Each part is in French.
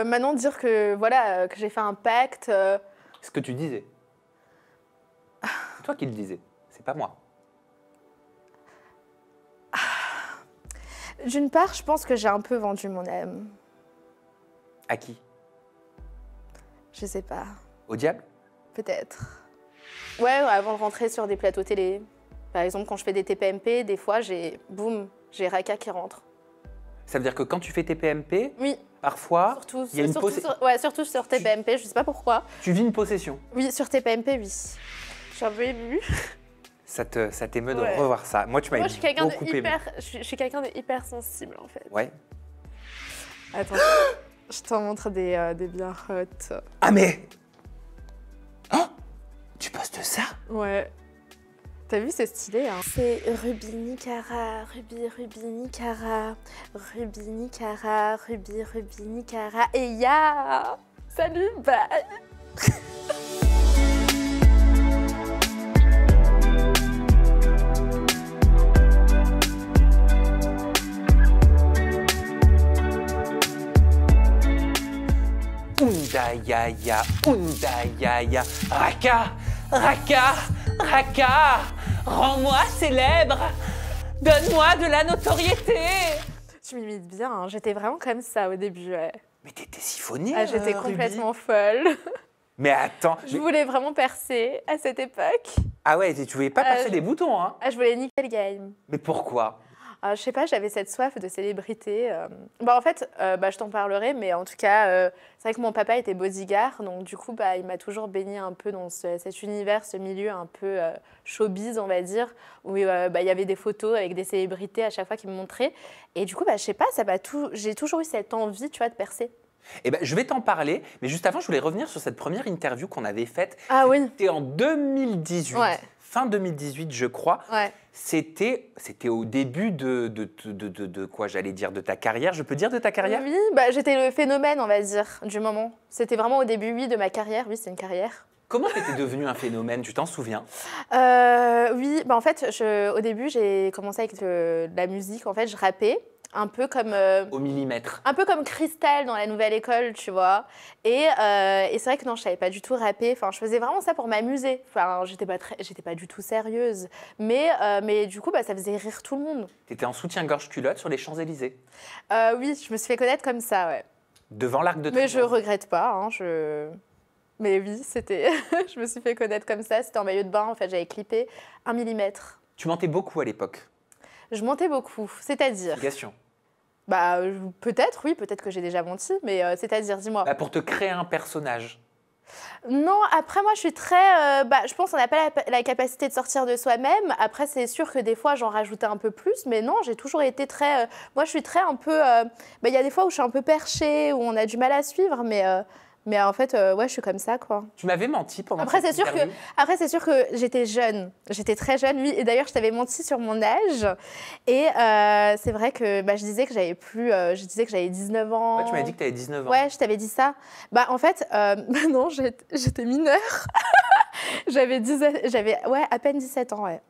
Maintenant, dire que, voilà, que j'ai fait un pacte... Ce que tu disais. C'est toi qui le disais, c'est pas moi. D'une part, je pense que j'ai un peu vendu mon âme. À qui? Je sais pas. Au diable? Peut-être. Ouais, avant de rentrer sur des plateaux télé. Par exemple, quand je fais des TPMP, des fois, j'ai Raka qui rentre. Ça veut dire que quand tu fais tes PMP, oui. Parfois, il y a une surtout sur TPMP, je sais pas pourquoi. Tu vis une possession? Oui, sur TPMP, oui. Je suis un peu émue. Ça t'émeut de revoir ça. Moi, tu m'as beaucoup ému. Je suis quelqu'un de hyper sensible, en fait. Ouais. Attends, je t'en montre des bien hot. Ah mais oh, tu postes ça? Ouais. T'as vu, c'est stylé, hein. C'est Ruby Nicara, Ruby Nicara, Ruby Nicara, Ruby Nicara, et ya! Salut, bye! Undayaya, Raka, Raka, Raka, rends-moi célèbre, donne-moi de la notoriété. Tu m'imites bien, hein. J'étais vraiment comme ça au début. Ouais. Mais t'étais siphonnée, j'étais complètement folle. Mais attends. Je voulais vraiment percer à cette époque. Ah ouais, tu voulais pas passer des boutons, hein? Je voulais niquer le game. Mais pourquoi? Je sais pas, j'avais cette soif de célébrité. En fait, je t'en parlerai, mais en tout cas, c'est vrai que mon papa était bodyguard, donc du coup, il m'a toujours baigné un peu dans cet univers, ce milieu un peu showbiz, on va dire, où il y avait des photos avec des célébrités à chaque fois qu'ils me montraient. Et du coup, je sais pas, j'ai toujours eu cette envie, tu vois, de percer. Eh ben, je vais t'en parler, mais juste avant, je voulais revenir sur cette première interview qu'on avait faite. Ah oui. C'était en 2018, fin 2018, je crois. Ouais. C'était au début de quoi j'allais dire, de ta carrière. Je peux dire de ta carrière? Oui, j'étais le phénomène, on va dire, du moment. C'était vraiment au début, oui, de ma carrière. Oui, c'est une carrière. Comment tu étais devenue un phénomène? Tu t'en souviens? Oui, en fait, au début, j'ai commencé avec de la musique. En fait, je rappais. Un peu comme... au millimètre. Un peu comme Cristal dans La Nouvelle École, tu vois. Et c'est vrai que non, je savais pas du tout rapper. Enfin, je faisais vraiment ça pour m'amuser. Enfin, j'étais pas du tout sérieuse. Mais du coup, ça faisait rire tout le monde. T'étais en soutien-gorge culotte sur les Champs-Élysées? Oui, je me suis fait connaître comme ça, ouais. Devant l'Arc de Triomphe? Mais je regrette pas, hein, Mais oui, c'était... je me suis fait connaître comme ça. C'était en maillot de bain, en fait, j'avais clippé 1 millimètre. Tu mentais beaucoup à l'époque? Je mentais beaucoup, c'est-à-dire... Question. Peut-être, oui, peut-être que j'ai déjà menti, mais c'est-à-dire, dis-moi. Pour te créer un personnage. Non, après, moi, je suis très... je pense qu'on n'a pas la capacité de sortir de soi-même. Après, c'est sûr que des fois, j'en rajoutais un peu plus, mais non, j'ai toujours été très... moi, je suis très un peu... y a des fois où je suis un peu perchée, où on a du mal à suivre, mais en fait, je suis comme ça, quoi. Tu m'avais menti pendant Après, c'est sûr que j'étais jeune. J'étais très jeune, oui. Et d'ailleurs, je t'avais menti sur mon âge. Et c'est vrai que je disais que j'avais je disais que j'avais 19 ans. Ouais, tu m'as dit que tu avais 19 ans. Ouais, je t'avais dit ça. En fait, non, j'étais mineure. j'avais à peine 17 ans, ouais.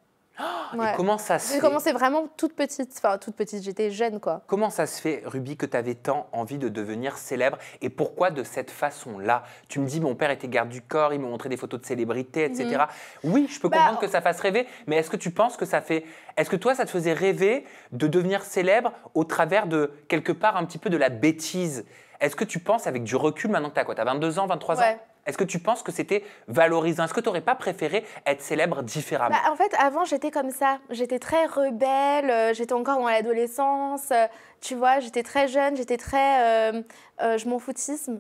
Et comment ça se fait? J'ai commencé vraiment toute petite. Enfin, toute petite, j'étais jeune, quoi. Comment ça se fait, Ruby, que tu avais tant envie de devenir célèbre? Et pourquoi de cette façon-là? Tu me dis, mon père était garde du corps, il m'a montré des photos de célébrités, etc. Oui, je peux comprendre que ça fasse rêver, mais est-ce que tu penses que ça fait... Est-ce que toi, ça te faisait rêver de devenir célèbre au travers de, quelque part, un petit peu de la bêtise? Est-ce que tu penses, avec du recul, maintenant que tu as quoi? Tu as 22 ans, 23 ans? Est-ce que tu penses que c'était valorisant? Est-ce que tu n'aurais pas préféré être célèbre différemment? En fait, avant, j'étais comme ça. J'étais très rebelle, j'étais encore dans l'adolescence. Tu vois, j'étais très jeune, j'étais très... je m'en foutisme.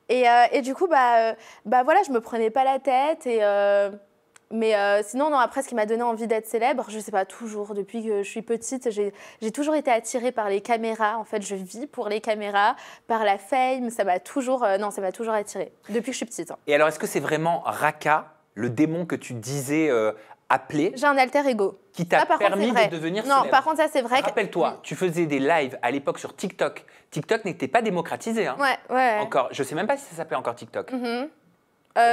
Et du coup, voilà, je me prenais pas la tête. Mais sinon, non, après, ce qui m'a donné envie d'être célèbre, je sais pas, toujours, depuis que je suis petite, j'ai toujours été attirée par les caméras. En fait, je vis pour les caméras, par la fame, ça m'a toujours attirée, depuis que je suis petite. Hein. Et alors, est-ce que c'est vraiment Raka, le démon que tu disais appeler? J'ai un alter ego. Qui t'a permis de devenir célèbre? Non, par contre, ça, c'est vrai. Rappelle-toi, tu faisais des lives à l'époque sur TikTok. TikTok n'était pas démocratisé. Hein. Ouais. Encore, je sais même pas si ça s'appelait encore TikTok.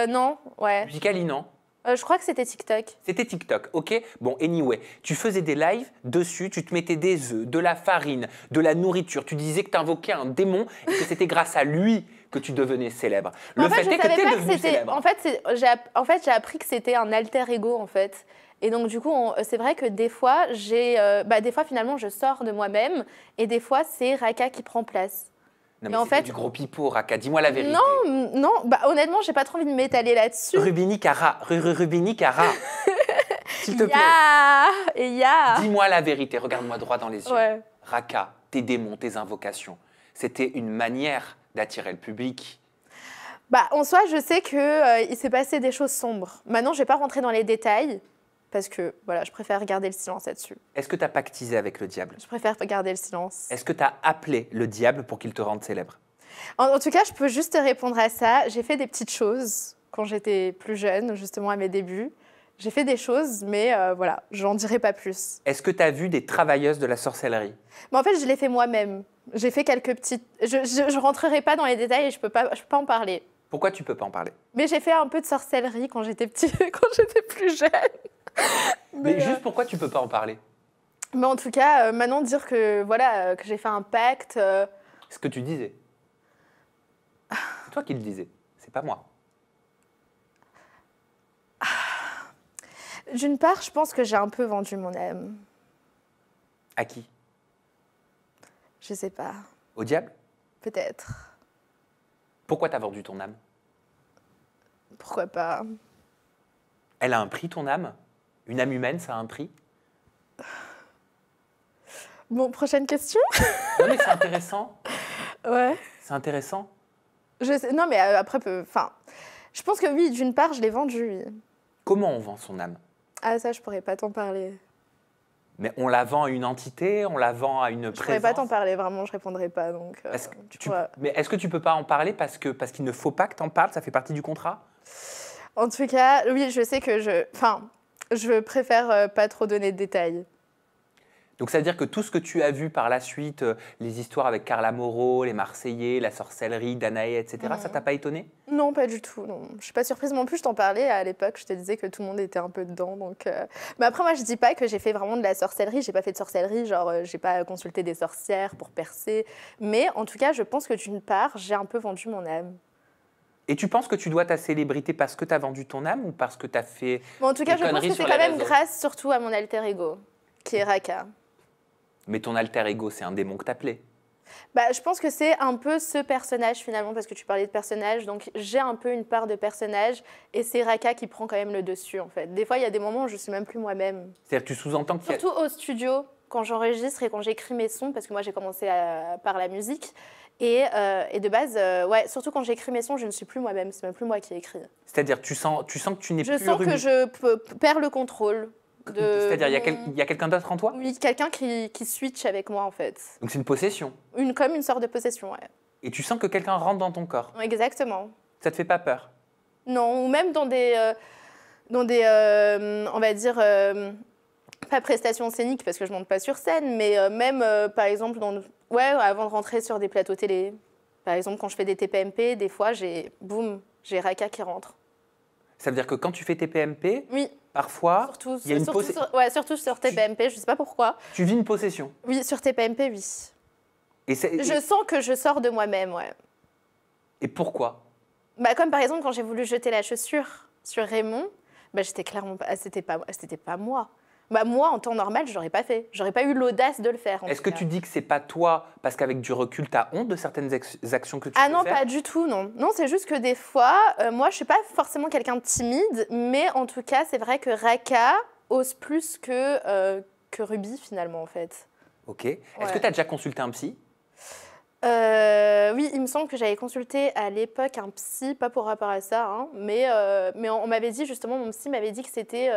Non, ouais. Musical.ly, non? Je crois que c'était TikTok. C'était TikTok, ok. Bon, anyway, tu faisais des lives dessus, tu te mettais des œufs, de la farine, de la nourriture. Tu disais que tu invoquais un démon et que c'était grâce à lui que tu devenais célèbre. Le fait est que tu es devenu célèbre. En fait, j'ai appris que c'était un alter ego, en fait. Et donc, du coup, c'est vrai que des fois, finalement, je sors de moi-même et des fois, c'est Raka qui prend place. Non, mais en fait, du gros pipeau, Raka, dis-moi la vérité. Non, honnêtement, j'ai pas trop envie de m'étaler là-dessus. Rubini Cara, s'il te plaît. Dis-moi la vérité, regarde-moi droit dans les yeux. Ouais. Raka, tes démons, tes invocations, c'était une manière d'attirer le public. En soi, je sais qu'il s'est passé des choses sombres. Maintenant, je vais pas rentrer dans les détails. Parce que, voilà, je préfère garder le silence là-dessus. Est-ce que tu as pactisé avec le diable? Je préfère garder le silence. Est-ce que tu as appelé le diable pour qu'il te rende célèbre? En tout cas, je peux juste te répondre à ça. J'ai fait des petites choses quand j'étais plus jeune, justement à mes débuts. J'ai fait des choses, mais voilà, j'en dirai pas plus. Est-ce que tu as vu des travailleuses de la sorcellerie? En fait, je l'ai fait moi-même. J'ai fait quelques petites... Je rentrerai pas dans les détails et je peux pas en parler. Pourquoi tu peux pas en parler? Mais j'ai fait un peu de sorcellerie quand j'étais quand j'étais plus jeune. Mais juste pourquoi tu peux pas en parler? Mais en tout cas, maintenant dire que voilà que j'ai fait un pacte. Ce que tu disais. C'est toi qui le disais, c'est pas moi. D'une part, je pense que j'ai un peu vendu mon âme. À qui? Je sais pas. Au diable? Peut-être. Pourquoi t'as vendu ton âme? Pourquoi pas? Elle a un prix, ton âme? Une âme humaine, ça a un prix? Bon, prochaine question. Non, mais c'est intéressant. Ouais. C'est intéressant. Non, mais après, je pense que oui, d'une part, je l'ai vendue, oui. Comment on vend son âme? Ah, ça, je pourrais pas t'en parler. Mais on la vend à une entité, on la vend à une présence. Je pourrais pas t'en parler, vraiment, je répondrai pas. Donc, Mais est-ce que tu peux pas en parler parce qu'il ne faut pas que t'en parles? Ça fait partie du contrat? En tout cas, oui, je sais que je préfère pas trop donner de détails. Donc, ça veut dire que tout ce que tu as vu par la suite, les histoires avec Carla Moreau, les Marseillais, la sorcellerie, Danaé, etc., ça t'a pas étonné? Non, pas du tout. Non. Je suis pas surprise non plus. Je t'en parlais à l'époque. Je te disais que tout le monde était un peu dedans. Donc, Mais après, moi, je dis pas que j'ai fait vraiment de la sorcellerie. J'ai pas fait de sorcellerie. Genre, j'ai pas consulté des sorcières pour percer. Mais en tout cas, je pense que d'une part, j'ai un peu vendu mon âme. Et tu penses que tu dois ta célébrité parce que tu as vendu ton âme ou parce que tu as fait en tout cas, je pense que c'est quand même grâce surtout à mon alter ego, qui est Raka. Mais ton alter ego, c'est un démon que t'appelais. Je pense que c'est un peu ce personnage finalement, parce que tu parlais de personnage, donc j'ai un peu une part de personnage, et c'est Raka qui prend quand même le dessus en fait. Des fois, il y a des moments où je suis même plus moi-même. C'est-à-dire que tu sous-entends qu'il y a... Surtout au studio, quand j'enregistre et quand j'écris mes sons, parce que moi j'ai commencé par la musique, et de base, ouais, surtout quand j'écris mes sons, je ne suis plus moi-même, c'est même plus moi qui écris. C'est-à-dire tu sens que tu n'es plus... Je sens que je perds le contrôle. C'est-à-dire, il y a quelqu'un d'autre en toi? Oui, quelqu'un qui switch avec moi, en fait. Donc, c'est une possession? Comme une sorte de possession, ouais. Et tu sens que quelqu'un rentre dans ton corps? Exactement. Ça te fait pas peur? Non, ou même dans des on va dire, pas prestations scéniques, parce que je monte pas sur scène, mais même, par exemple, avant de rentrer sur des plateaux télé. Par exemple, quand je fais des TPMP, des fois, j'ai Raka qui rentre. Ça veut dire que quand tu fais tes PMP, oui. Parfois, il y a une possession. Surtout sur TPMP, je ne sais pas pourquoi. Tu vis une possession? Oui, sur TPMP, oui. Je sens que je sors de moi-même, ouais. Et pourquoi? Comme par exemple, quand j'ai voulu jeter la chaussure sur Raymond, j'étais clairement pas... C'était pas moi. Moi, en temps normal, je l'aurais pas fait. J'aurais pas eu l'audace de le faire. Est-ce que tu dis que c'est pas toi parce qu'avec du recul, tu as honte de certaines actions que tu fais? Ah non, pas du tout, non. Non, c'est juste que des fois, moi, je suis pas forcément quelqu'un de timide, mais en tout cas, c'est vrai que Raka ose plus que Ruby, finalement, en fait. Ok. Est-ce que tu as déjà consulté un psy? Oui, il me semble que j'avais consulté à l'époque un psy, pas pour rapport à ça, hein, mais on m'avait dit, justement, mon psy m'avait dit que c'était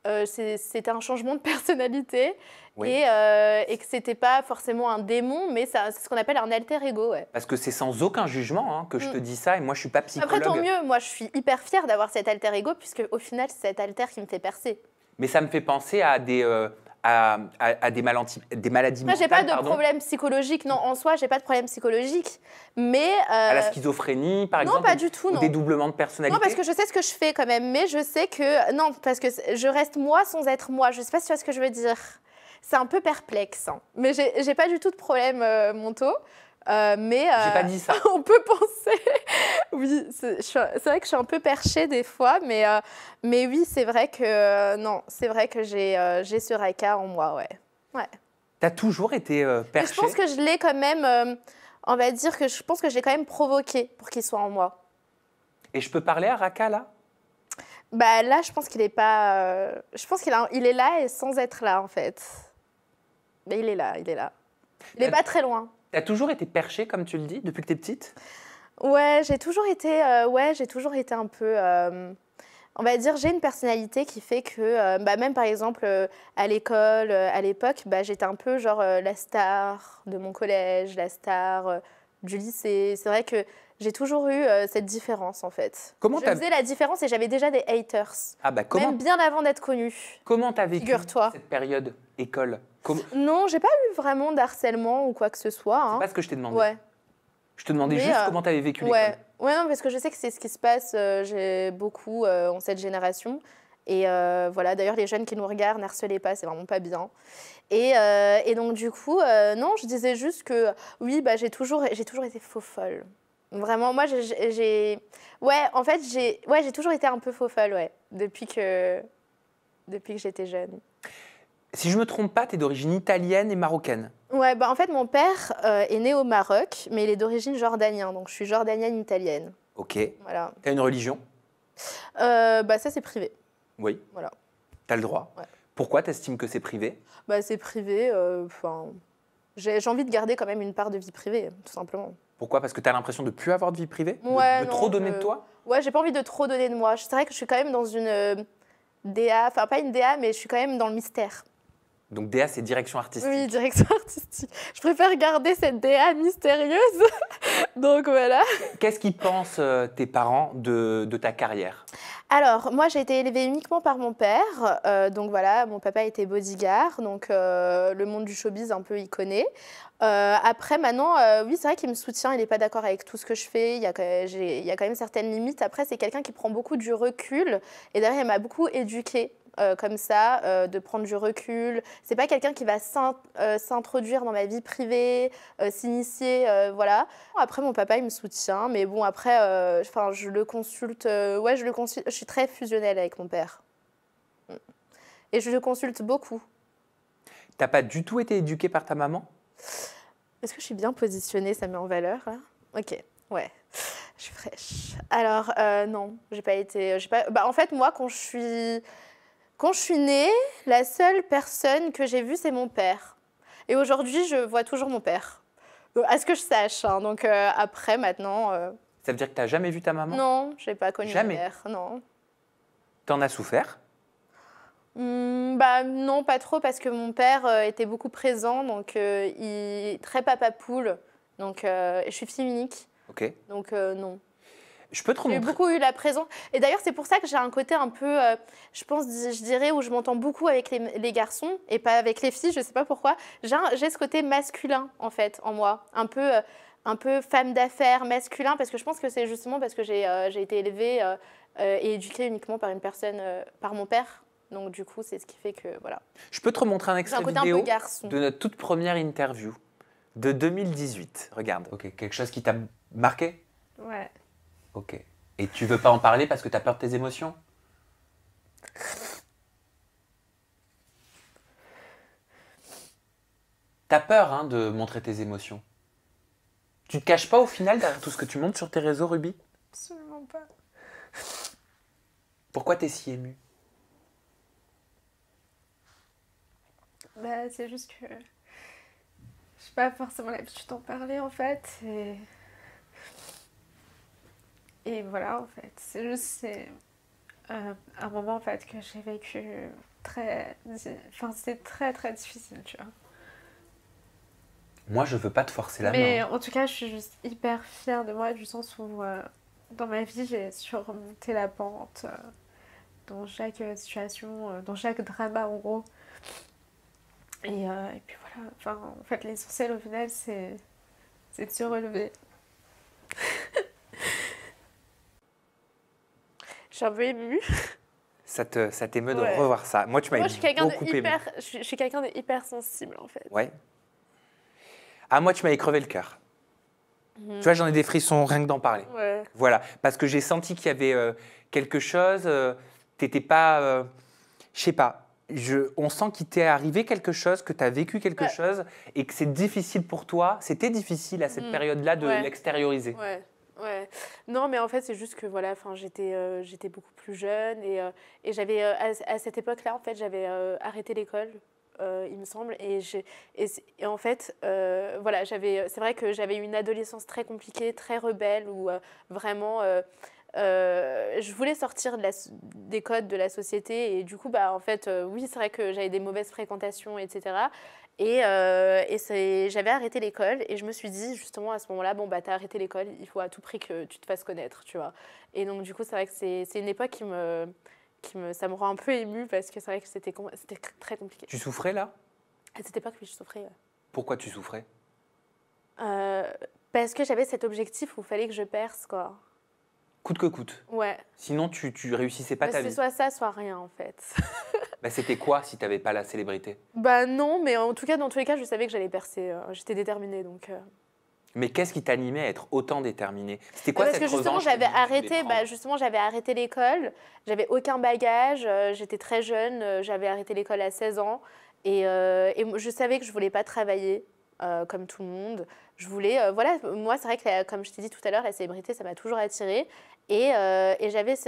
un changement de personnalité, oui. Et que c'était pas forcément un démon, mais c'est ce qu'on appelle un alter ego. Ouais. Parce que c'est sans aucun jugement que je te dis ça, et moi je suis pas psychologue. Après, tant mieux, moi je suis hyper fière d'avoir cet alter ego, puisque au final c'est cet alter qui me fait percer. Mais ça me fait penser à à des maladies Moi, mentales, j'ai pas de pardon, problème psychologique. Non, en soi, j'ai pas de problème psychologique. Mais. à la schizophrénie, par exemple, pas du tout, ou non. dédoublement de personnalité? Non, parce que je sais ce que je fais quand même. Mais je sais que. Non, parce que je reste moi sans être moi. Je sais pas si tu vois ce que je veux dire. C'est un peu perplexe. Hein. Mais j'ai pas du tout de problème mentaux. Mais J'ai pas dit ça. on peut penser. Oui, c'est vrai que je suis un peu perchée des fois, mais oui, c'est vrai que non, c'est vrai que j'ai ce raca en moi, ouais. Ouais. T'as toujours été Mais perché? je pense que je l'ai quand même. On va dire que je pense que je l'ai quand même provoqué pour qu'il soit en moi. Et je peux parler à Raka, là? Bah là, je pense qu'il est pas. Je pense il est là et sans être là en fait. Mais il est là, il est là. Il est pas très loin. T'as toujours été perché, comme tu le dis, depuis que t'es petite? Ouais, j'ai toujours été un peu. On va dire, j'ai une personnalité qui fait que, même par exemple, à l'école, à l'époque, j'étais un peu genre la star de mon collège, la star du lycée. C'est vrai que j'ai toujours eu cette différence en fait. Comment je faisais la différence et j'avais déjà des haters. Ah bah comment, Même bien avant d'être connue. comment t'as vécu Figure-toi. cette période école? Non, j'ai pas eu vraiment d'harcèlement ou quoi que ce soit. C'est Hein. pas ce que je t'ai demandé. Ouais. Je te demandais Mais, juste comment t'avais vécu l'école. Ouais. Ouais, non, parce que je sais que c'est ce qui se passe j'ai beaucoup en cette génération. Et voilà, d'ailleurs, les jeunes qui nous regardent, n'harcelez pas, c'est vraiment pas bien. Et donc, du coup, non, je disais juste que oui, j'ai toujours été faux folle. Vraiment, moi, ouais, en fait, j'ai toujours été un peu faux folle, ouais, depuis que j'étais jeune. Si je me trompe pas, t'es d'origine italienne et marocaine. Ouais, en fait, mon père est né au Maroc, mais il est d'origine jordanienne, donc je suis jordanienne italienne. Ok. Voilà. T'as une religion? Ça, c'est privé. Oui. Voilà. T'as le droit. Ouais. Pourquoi t'estimes que c'est privé? C'est privé. J'ai envie de garder quand même une part de vie privée, tout simplement. Pourquoi? Parce que t'as l'impression de plus avoir de vie privée? Ouais, de trop donner de toi? Ouais, j'ai pas envie de trop donner de moi. C'est vrai que je suis quand même dans une DA, enfin pas une DA, mais je suis quand même dans le mystère. Donc DA, c'est direction artistique. Oui, direction artistique. Je préfère garder cette DA mystérieuse. Donc voilà. Qu'est-ce qu'ils pensent tes parents de ta carrière? Alors, moi, j'ai été élevée uniquement par mon père. Donc voilà, mon papa était bodyguard. Donc le monde du showbiz, un peu, il connaît. Après, maintenant, oui, c'est vrai qu'il me soutient. Il n'est pas d'accord avec tout ce que je fais. Il y a quand même certaines limites. Après, c'est quelqu'un qui prend beaucoup du recul. Et d'ailleurs, il m'a beaucoup éduquée. Comme ça, de prendre du recul. C'est pas quelqu'un qui va s'introduire dans ma vie privée, s'initier, voilà. Après, mon papa, il me soutient, mais bon, après, je le consulte. Ouais, je le consulte. Je suis très fusionnelle avec mon père. Et je le consulte beaucoup. T'as pas du tout été éduquée par ta maman? Est-ce que je suis bien positionnée? Ça met en valeur, là? Ok, ouais. Je suis fraîche. Alors, non, j'ai pas été... en fait, moi, quand je suis née, la seule personne que j'ai vue, c'est mon père. Et aujourd'hui, je vois toujours mon père. Donc, à ce que je sache. Hein. Donc après, maintenant... Ça veut dire que t'as jamais vu ta maman? Non, je n'ai pas connu Jamais. mon père. Non. T'en as souffert? Non, pas trop, parce que mon père était beaucoup présent. Donc, il très papa poule. Donc, je suis fille unique. Ok. Donc, non. Je peux te remontrer. J'ai beaucoup eu la présence. Et d'ailleurs, c'est pour ça que j'ai un côté un peu, je dirais, où je m'entends beaucoup avec les garçons et pas avec les filles. Je ne sais pas pourquoi. J'ai ce côté masculin, en fait, en moi. Un peu femme d'affaires, masculin, parce que je pense que c'est justement parce que j'ai été élevée et éduquée uniquement par une personne, par mon père. Donc, du coup, c'est ce qui fait que, voilà. Je peux te remontrer un extrait côté vidéo un peu garçon. de notre toute première interview de 2018. Regarde. Ok, quelque chose qui t'a marqué? Ouais. Ok. Et tu veux pas en parler parce que tu as peur de tes émotions? T'as peur hein, de montrer tes émotions. Tu te caches pas au final derrière tout ce que tu montres sur tes réseaux, Ruby? Absolument pas. Pourquoi t'es si émue? C'est juste que je n'ai pas forcément l'habitude d'en parler en fait. Et voilà, en fait, c'est un moment en fait que j'ai vécu c'est très très difficile, tu vois. Moi, je veux pas te forcer la main. Mais en tout cas, je suis juste hyper fière de moi du sens où dans ma vie, j'ai surmonté la pente dans chaque situation, dans chaque drama en gros. Et puis voilà, enfin, en fait, l'essentiel au final, c'est de se relever. Je suis un peu émue. Ça t'émeut de Ouais. revoir ça. Moi, tu m'avais beaucoup ému. Je suis quelqu'un de hyper sensible, en fait. Ouais. Ah, moi, tu m'avais crevé le cœur. Tu vois, j'en ai des frissons rien que d'en parler. Ouais. Voilà, parce que j'ai senti qu'il y avait quelque chose, t'étais pas, je sais pas, on sent qu'il t'est arrivé quelque chose, que tu as vécu quelque chose et que c'est difficile pour toi, c'était difficile à cette période-là de l'extérioriser. Ouais. Ouais. Non, mais en fait, c'est juste que voilà, enfin, j'étais beaucoup plus jeune et j'avais à cette époque-là, en fait, j'avais arrêté l'école. Il me semble. Et en fait, voilà, c'est vrai que j'avais eu une adolescence très compliquée, très rebelle, où vraiment, je voulais sortir des codes de la société. Et du coup, bah, en fait, oui, c'est vrai que j'avais des mauvaises fréquentations, etc. J'avais arrêté l'école et je me suis dit justement à ce moment-là, bon, bah, t'as arrêté l'école, il faut à tout prix que tu te fasses connaître, tu vois. Et donc, du coup, c'est vrai que c'est une époque ça me rend un peu émue parce que c'est vrai que c'était très compliqué. Tu souffrais là? À cette époque, oui, je souffrais. Pourquoi tu souffrais? Parce que j'avais cet objectif où il fallait que je perce, quoi. Coûte que coûte. Ouais. Sinon, tu réussissais pas ta vie. C'est soit ça, soit rien, en fait. Bah, c'était quoi si tu n'avais pas la célébrité? Bah non, mais en tout cas, dans tous les cas, je savais que j'allais percer. J'étais déterminée, donc... Mais qu'est-ce qui t'animait à être autant déterminée? C'était quoi parce cette que justement, revanche j'avais arrêté l'école, j'avais aucun bagage, j'étais très jeune, j'avais arrêté l'école à 16 ans et je savais que je voulais pas travailler comme tout le monde. Je voulais, voilà, moi c'est vrai que comme je t'ai dit tout à l'heure, la célébrité ça m'a toujours attirée et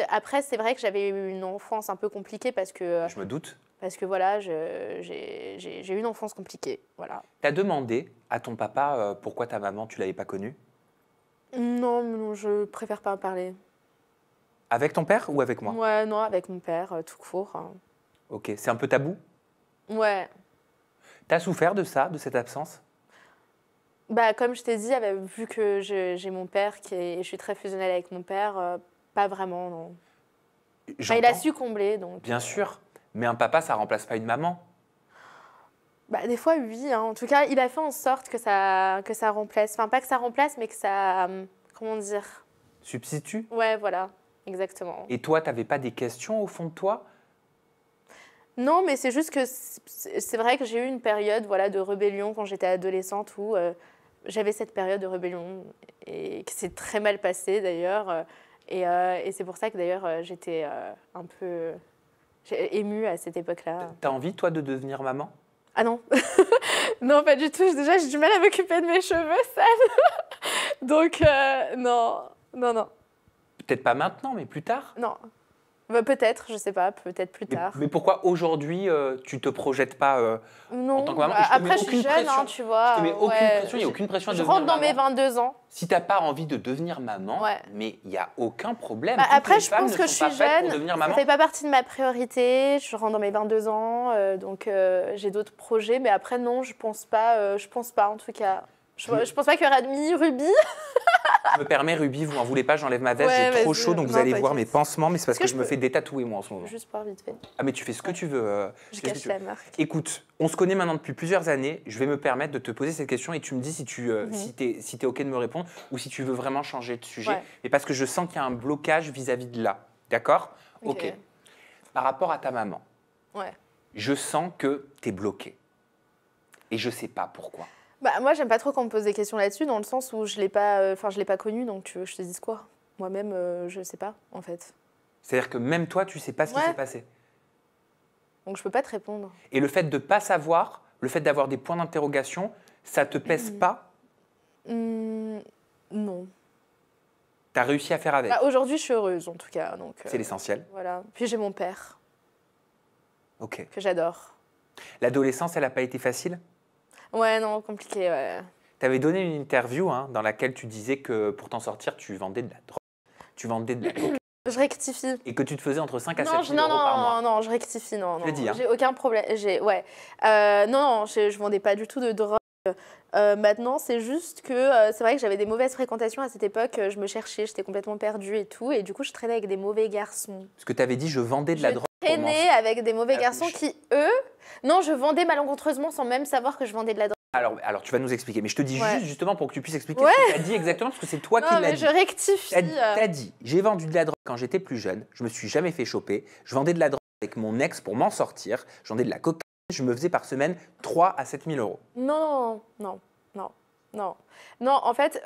après c'est vrai que j'avais eu une enfance un peu compliquée parce que je me doute. Parce que voilà, j'ai eu une enfance compliquée. Voilà. Tu as demandé à ton papa pourquoi ta maman, tu ne l'avais pas connue? Non, je préfère pas en parler. Avec ton père ou avec moi? Ouais, non, avec mon père, tout court. Ok, c'est un peu tabou? Ouais. Tu as souffert de ça, de cette absence? Bah, comme je t'ai dit, vu que j'ai mon père, je suis très fusionnelle avec mon père, pas vraiment, non. Enfin, il a su combler, donc... Bien sûr, mais un papa, ça remplace pas une maman. Bah, des fois, oui. Hein. En tout cas, il a fait en sorte que ça remplace. Enfin, pas que ça remplace, mais que ça... comment dire? Substitut? Ouais, voilà. Exactement. Et toi, tu n'avais pas des questions au fond de toi? Non, mais c'est juste que c'est vrai que j'ai eu une période voilà, de rébellion quand j'étais adolescente où j'avais cette période de rébellion et qui s'est très mal passée d'ailleurs. Et c'est pour ça que d'ailleurs j'étais un peu émue à cette époque-là. T'as envie, toi, de devenir maman? Ah non. Non, pas du tout. Déjà, j'ai du mal à m'occuper de mes cheveux sales. Donc, non. Peut-être pas maintenant, mais plus tard? Non. Bah, peut-être, je sais pas, peut-être plus tard. Mais pourquoi aujourd'hui, tu te projettes pas non, en tant que maman? après, je suis jeune, hein, tu vois. Je te mets aucune pression, il n'y a aucune pression à devenir maman. Je rentre dans mes 22 ans. Si tu n'as pas envie de devenir maman, mais il n'y a aucun problème. Bah, après, je pense que je suis jeune, ça ne fait pas partie de ma priorité. Je rentre dans mes 22 ans, donc j'ai d'autres projets. Mais après, non, je pense pas en tout cas. Je pense pas qu'il y aura de mini-Ruby. Je me permets, Ruby, vous n'en voulez pas, j'enlève ma veste, j'ai trop chaud, donc vous allez voir mes pansements, mais c'est parce que je me fais détatouer moi en ce moment. Juste pour vite fait. Ah mais tu fais ce que tu veux. Je cache la marque. Écoute, on se connaît maintenant depuis plusieurs années, je vais me permettre de te poser cette question et tu me dis si tu si t'es OK de me répondre ou si tu veux vraiment changer de sujet. Mais parce que je sens qu'il y a un blocage vis-à-vis de là, d'accord? Ok. Par rapport à ta maman, je sens que tu es bloqué et je sais pas pourquoi. Bah, moi, j'aime pas trop qu'on me pose des questions là-dessus, dans le sens où je l'ai pas connue, donc tu veux que je te dise quoi? Moi-même, je sais pas, en fait. C'est-à-dire que même toi, tu sais pas ce qui s'est passé. Donc je peux pas te répondre. Et le fait de pas savoir, le fait d'avoir des points d'interrogation, ça te pèse pas? Non. Tu as réussi à faire avec? Bah, aujourd'hui, je suis heureuse, en tout cas. C'est l'essentiel. Voilà. Puis j'ai mon père. Ok. Que j'adore. L'adolescence, elle n'a pas été facile? Ouais, non, compliqué, ouais. Tu avais donné une interview dans laquelle tu disais que pour t'en sortir, tu vendais de la drogue. Tu vendais de la coke. Je rectifie. Et que tu te faisais entre 5 à 7 000 euros par mois. Non, je rectifie, non. Je l'ai dit, hein. J'ai aucun problème. Non, je vendais pas du tout de drogue. Maintenant, c'est juste que c'est vrai que j'avais des mauvaises fréquentations à cette époque. Je me cherchais, j'étais complètement perdue et tout. Et du coup, je traînais avec des mauvais garçons. Parce que tu avais dit, je vendais de la drogue. traîné avec des mauvais garçons qui, eux... Non, je vendais malencontreusement sans même savoir que je vendais de la drogue. Alors, tu vas nous expliquer. Mais je te dis Ouais. juste justement pour que tu puisses expliquer ce que tu as dit exactement, parce que c'est toi qui Non, l'as mais dit. je rectifie. T'as dit, j'ai vendu de la drogue quand j'étais plus jeune, je me suis jamais fait choper, je vendais de la drogue avec mon ex pour m'en sortir, je vendais de la cocaïne, je me faisais par semaine 3 à 7 000 euros. Non, en fait,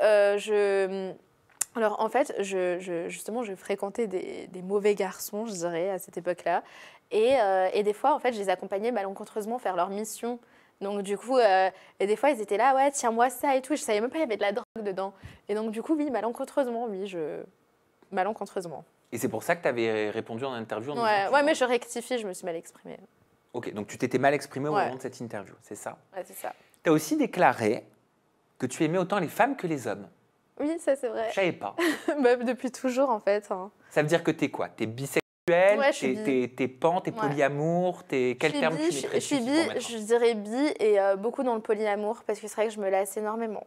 Alors, en fait, justement, je fréquentais des mauvais garçons, je dirais, à cette époque-là. Et des fois, en fait, je les accompagnais malencontreusement faire leur mission. Donc, du coup, et des fois, ils étaient là, ouais, tiens-moi ça et tout. Je savais même pas qu'il y avait de la drogue dedans. Et donc, du coup, oui, malencontreusement. Malencontreusement. Et c'est pour ça que tu avais répondu en interview en disant Ouais, mais je rectifie, je me suis mal exprimée. Ok, donc tu t'étais mal exprimé au moment de cette interview, c'est ça? Ouais, c'est ça. Tu as aussi déclaré que tu aimais autant les femmes que les hommes. Oui, ça, c'est vrai. Je savais pas. Bah, depuis toujours, en fait. Hein. Ça veut dire que t'es quoi? T'es bisexuel? Ouais, je suis bi. T'es pan? T'es polyamour? Quel terme tu mettrais Je suis bi, je dirais bi et beaucoup dans le polyamour parce que c'est vrai que je me lasse énormément.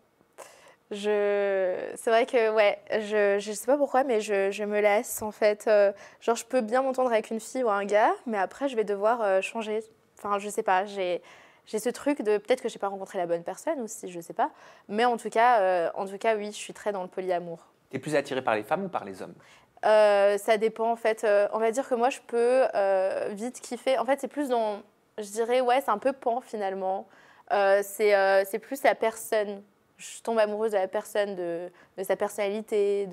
C'est vrai que, ouais, je sais pas pourquoi, mais je me lasse en fait. Genre, je peux bien m'entendre avec une fille ou un gars, mais après, je vais devoir changer. Enfin, je sais pas, j'ai ce truc de peut-être que j'ai pas rencontré la bonne personne aussi, je sais pas. Mais en tout cas, oui, je suis très dans le polyamour. T'es plus attirée par les femmes ou par les hommes? Ça dépend en fait. On va dire que moi, je peux vite kiffer. En fait, c'est plus dans, je dirais, ouais, c'est un peu pan finalement. C'est plus la personne. Je tombe amoureuse de la personne, de sa personnalité,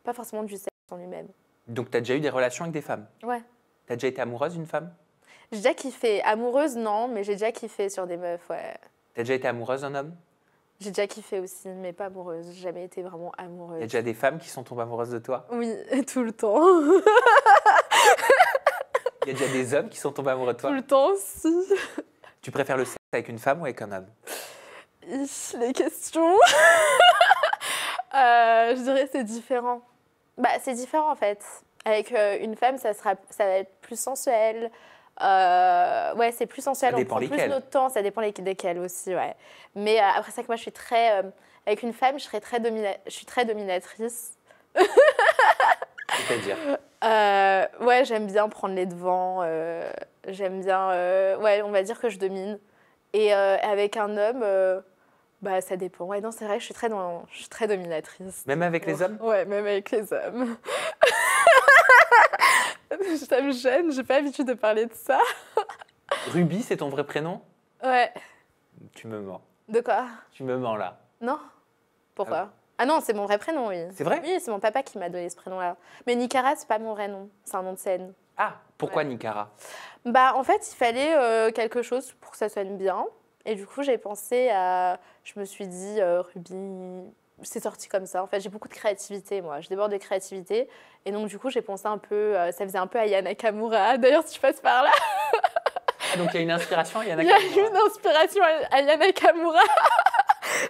pas forcément du sexe en lui-même. Donc, tu as déjà eu des relations avec des femmes? Ouais. Tu as déjà été amoureuse d'une femme? J'ai déjà kiffé. Amoureuse, non, mais j'ai déjà kiffé sur des meufs, ouais. Tu as déjà été amoureuse d'un homme? J'ai déjà kiffé aussi, mais pas amoureuse. J'ai jamais été vraiment amoureuse. Il y a déjà des femmes qui sont tombées amoureuses de toi? Oui, tout le temps. Il y a déjà des hommes qui sont tombés amoureux de toi? Tout le temps aussi. Tu préfères le sexe avec une femme ou avec un homme? Les questions. Je dirais c'est différent. Bah, c'est différent en fait. Avec une femme, ça va être plus sensuel. Ouais, c'est plus sensuel. Ça dépend on prend lesquelles. plus notre temps. Ça dépend desquelles aussi, ouais. Mais après ça, que moi, je suis très... avec une femme, je suis très dominatrice. C'est-à-dire? Ouais, j'aime bien prendre les devants. J'aime bien... ouais, on va dire que je domine. Et avec un homme... bah, ça dépend. Ouais, non, c'est vrai que je suis très dominatrice. Même avec les hommes? Ouais, même avec les hommes. Ça me gêne, j'ai pas l'habitude de parler de ça. Ruby, c'est ton vrai prénom? Ouais. Tu me mens. De quoi? Tu me mens là. Non. Pourquoi? Ah non, c'est mon vrai prénom, oui. C'est vrai? Oui, c'est mon papa qui m'a donné ce prénom-là. Mais Nicara, c'est pas mon vrai nom, c'est un nom de scène. Ah, pourquoi Nicara? Bah, en fait, il fallait quelque chose pour que ça sonne bien. Et du coup, j'ai pensé à... Je me suis dit, Ruby... C'est sorti comme ça. En fait, j'ai beaucoup de créativité, moi. Je déborde de créativité. Et donc, du coup, j'ai pensé un peu... ça faisait un peu Aya Nakamura. D'ailleurs, si tu passes par là... Ah, donc, il y a une inspiration à Aya Il y Nakamura? a une inspiration à Aya Nakamura.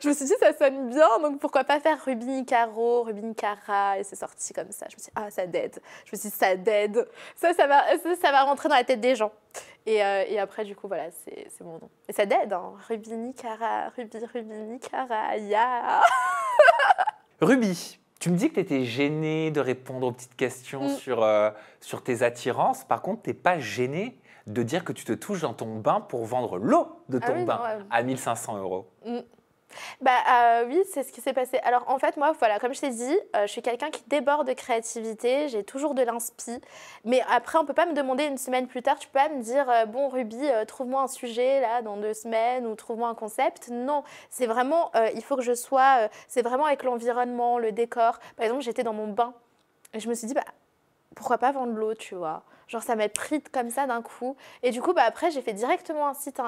Je me suis dit, ça sonne bien. Donc, pourquoi pas faire Ruby Nicaro, Ruby Nicara. Et c'est sorti comme ça. Je me suis dit, ah, ça dead. Je me suis dit, ça dead. Ça va rentrer dans la tête des gens. Et après, du coup, voilà, c'est mon nom. Et ça dead, hein. Ruby Nicara, Ruby Nicara, ya. Ruby, tu me dis que tu étais gênée de répondre aux petites questions sur tes attirances. Par contre, tu n'es pas gênée de dire que tu te touches dans ton bain pour vendre l'eau de ton bain à 1 500 €. Bah oui, c'est ce qui s'est passé. Alors en fait, moi, voilà, comme je t'ai dit, je suis quelqu'un qui déborde de créativité, j'ai toujours de l'inspi. Mais après, on peut pas me demander une semaine plus tard, tu peux pas me dire, bon Ruby, trouve-moi un sujet là dans 2 semaines ou trouve-moi un concept. Non, c'est vraiment, il faut que je sois, c'est vraiment avec l'environnement, le décor. Par exemple, j'étais dans mon bain et je me suis dit, bah pourquoi pas vendre l'eau, tu vois. Genre, ça m'a pris comme ça d'un coup. Et du coup, bah, après, j'ai fait directement un site.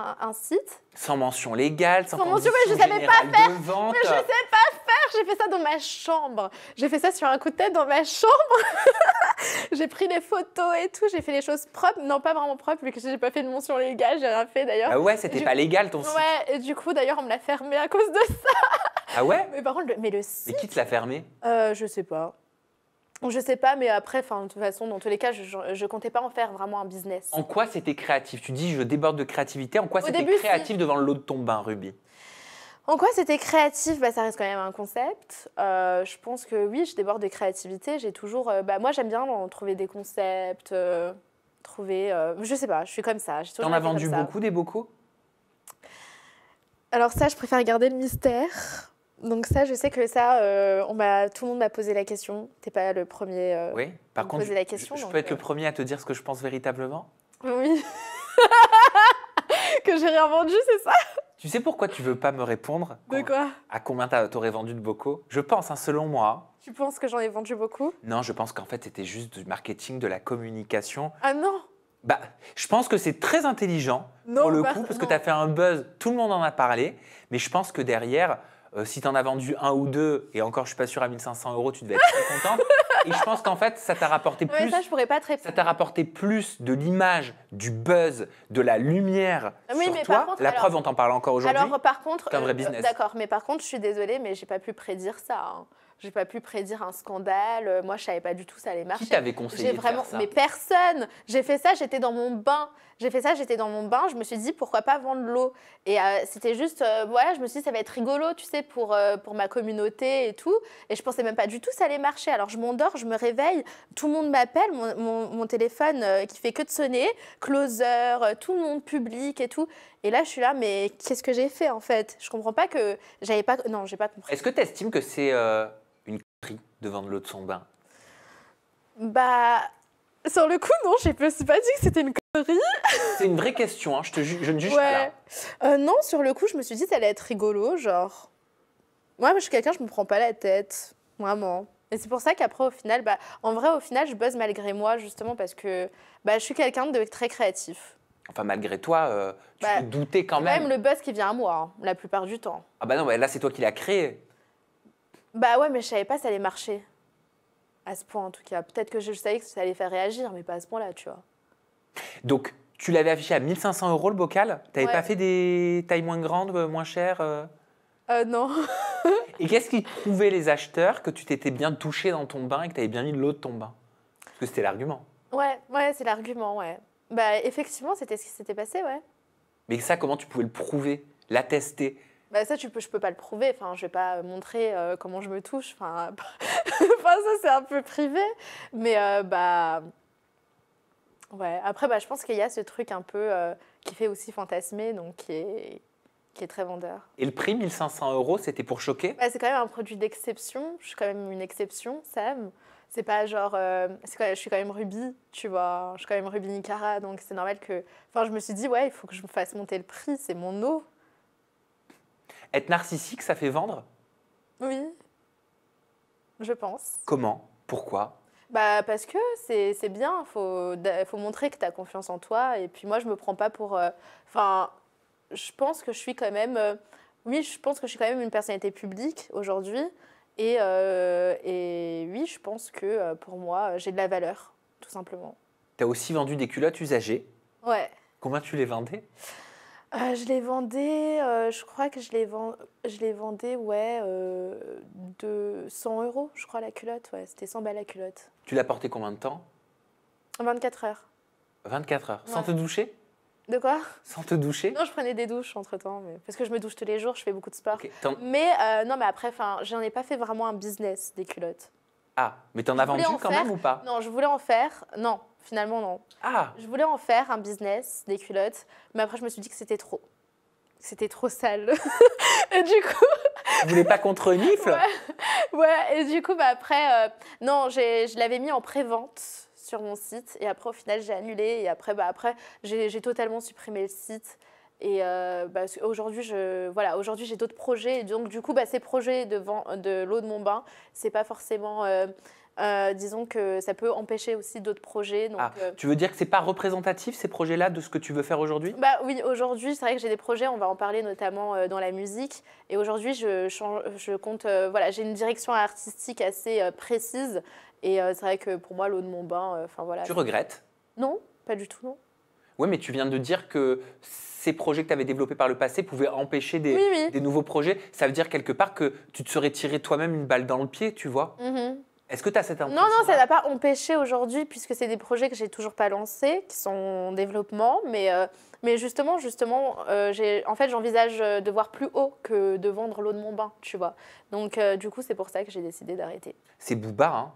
Sans mention légale, sans mention, mais je savais pas faire. de vente. Mais je sais pas faire. J'ai fait ça dans ma chambre. J'ai fait ça sur un coup de tête dans ma chambre. J'ai pris des photos et tout. J'ai fait les choses propres. Non, pas vraiment propres, vu que j'ai pas fait de mention légale. J'ai rien fait d'ailleurs. Ah ouais, c'était pas légal ton site. Ouais, et du coup, d'ailleurs, on me l'a fermé à cause de ça. Ah ouais? Mais par contre, le site. Mais qui te l'a fermé? Je sais pas. Je sais pas, mais après, de toute façon, dans tous les cas, je comptais pas en faire vraiment un business. En quoi c'était créatif? Tu dis je déborde de créativité. En quoi c'était créatif devant l'eau de ton bain, Ruby? En quoi c'était créatif? Bah, ça reste quand même un concept. Je pense que oui, je déborde de créativité. J'ai toujours... moi, j'aime bien trouver des concepts, trouver. Je sais pas, je suis comme ça. T'en as vendu beaucoup des bocaux? Alors ça, je préfère garder le mystère. Donc ça, je sais que ça, tout le monde m'a posé la question. T'es pas le premier oui, par contre, poser la question. Je peux être le premier à te dire ce que je pense véritablement? Oui. Que j'ai rien vendu, c'est ça? Tu sais pourquoi tu veux pas me répondre? De quoi? À combien t'aurais vendu de bocaux? Je pense, hein, selon moi. Tu penses que j'en ai vendu beaucoup? Non, je pense qu'en fait, c'était juste du marketing, de la communication. Ah non! Bah, je pense que c'est très intelligent pour le coup, parce que tu as fait un buzz, tout le monde en a parlé, mais je pense que derrière, si tu en as vendu un ou deux, et encore je suis pas sûre à 1 500 €, tu devais être très contente. Et je pense qu'en fait, ça t'a rapporté plus. Ça, je pourrais pas te répondre. Ça t'a rapporté plus de l'image, du buzz, de la lumière sur mais toi. par contre, La preuve, on t'en parle encore aujourd'hui. Alors par contre, c'est un vrai business. D'accord, mais par contre, je suis désolée, mais j'ai pas pu prédire ça. Hein. J'ai pas pu prédire un scandale. Moi, je savais pas du tout ça allait marcher. Qui t'avait conseillé de faire ça? Mais personne. J'ai fait ça, j'étais dans mon bain. Je me suis dit, pourquoi pas vendre l'eau? Et c'était juste, voilà, je me suis dit, ça va être rigolo, tu sais, pour ma communauté et tout. Et je pensais même pas du tout ça allait marcher. Alors, je m'endors, je me réveille, tout le monde m'appelle, mon téléphone qui fait que de sonner, closer, tout le monde public et tout. Et là, je suis là, mais qu'est-ce que j'ai fait, en fait? Je comprends pas que j'avais pas... Non, j'ai pas compris. Est-ce que tu estimes que c'est une connerie de vendre l'eau de son bain? Bah, sur le coup, non, je me suis pas dit que c'était une connerie. C'est une vraie question, hein. Je ne juge pas là. Non, sur le coup, je me suis dit que ça allait être rigolo, genre... Moi, je suis quelqu'un, je me prends pas la tête, vraiment. Et c'est pour ça qu'après, au final, en vrai, au final, je buzz malgré moi, justement, parce que je suis quelqu'un de très créatif. Enfin, malgré toi, tu te doutais quand même. C'est quand même le buzz qui vient à moi, hein, la plupart du temps. Ah bah non, là, c'est toi qui l'as créé. Bah ouais, mais je savais pas que ça allait marcher. À ce point, en tout cas. Peut-être que je savais que ça allait faire réagir, mais pas à ce point-là, tu vois. Donc, tu l'avais affiché à 1 500 € le bocal? Tu n'avais pas fait des tailles moins grandes, moins chères? Non. Et qu'est-ce qui prouvait les acheteurs que tu t'étais bien touché dans ton bain et que tu avais bien mis de l'eau de ton bain? Parce que c'était l'argument. Ouais, c'est l'argument, ouais. Effectivement, c'était ce qui s'était passé, ouais. Mais ça, comment tu pouvais le prouver, l'attester? Ça, je peux pas le prouver. Enfin, je vais pas montrer comment je me touche. Enfin, ça, c'est un peu privé. Mais ouais. Après, je pense qu'il y a ce truc un peu qui fait aussi fantasmer, donc qui est très vendeur. Et le prix, 1 500 €, c'était pour choquer? C'est quand même un produit d'exception. Je suis quand même une exception, Sam. C'est pas genre... je suis quand même Ruby, tu vois. Je suis quand même Ruby Nicara, donc c'est normal que... Enfin, je me suis dit, ouais, il faut que je me fasse monter le prix. C'est mon eau. Être narcissique, ça fait vendre? Oui, je pense. Comment? Pourquoi? Parce que c'est bien, faut montrer que tu as confiance en toi. Et puis moi, je me prends pas pour... je pense que je suis quand même... oui, je pense que je suis quand même une personnalité publique aujourd'hui. Et oui, je pense que pour moi, j'ai de la valeur, tout simplement. Tu as aussi vendu des culottes usagées? Ouais. Combien tu les vendais? Je les vendais, je crois que je les vendais, ouais, de 100 €, je crois, la culotte. Ouais, c'était 100 balles la culotte. Tu l'as portée combien de temps? 24 heures. 24 heures. Sans Ouais. te doucher? De quoi? Sans te doucher? Non, je prenais des douches entre-temps, parce que je me douche tous les jours, je fais beaucoup de sport. Okay. Mais non, mais après, j'en ai pas fait vraiment un business des culottes. Ah, mais t'en as vendu quand même ou pas? Non, je voulais en faire. Non, finalement, non. Ah. Je voulais en faire un business des culottes, mais après, je me suis dit que c'était trop. C'était trop sale. Et du coup... Tu voulais pas qu'on te renifle? Ouais, et du coup, après, non, je l'avais mis en pré-vente sur mon site. Et après, au final, j'ai annulé. Et après, j'ai totalement supprimé le site. Et aujourd'hui, j'ai d'autres projets. Et donc, du coup, ces projets de l'eau de mon bain, c'est pas forcément... disons que ça peut empêcher aussi d'autres projets. Donc, tu veux dire que c'est pas représentatif, ces projets-là, de ce que tu veux faire aujourd'hui? Oui, aujourd'hui, c'est vrai que j'ai des projets, on va en parler notamment dans la musique. Et aujourd'hui, je compte, j'ai une direction artistique assez précise. Et c'est vrai que pour moi, l'eau de mon bain, Tu regrettes? Non, pas du tout, non. Oui, mais tu viens de dire que ces projets que tu avais développés par le passé pouvaient empêcher des nouveaux projets. Ça veut dire quelque part que tu te serais tiré toi-même une balle dans le pied, tu vois? Est-ce que tu as cette impression? Non, ça n'a pas empêché aujourd'hui, puisque c'est des projets que j'ai toujours pas lancés, qui sont en développement. Mais justement, j'envisage de voir plus haut que de vendre l'eau de mon bain, tu vois. Donc, du coup, c'est pour ça que j'ai décidé d'arrêter. C'est Booba, hein?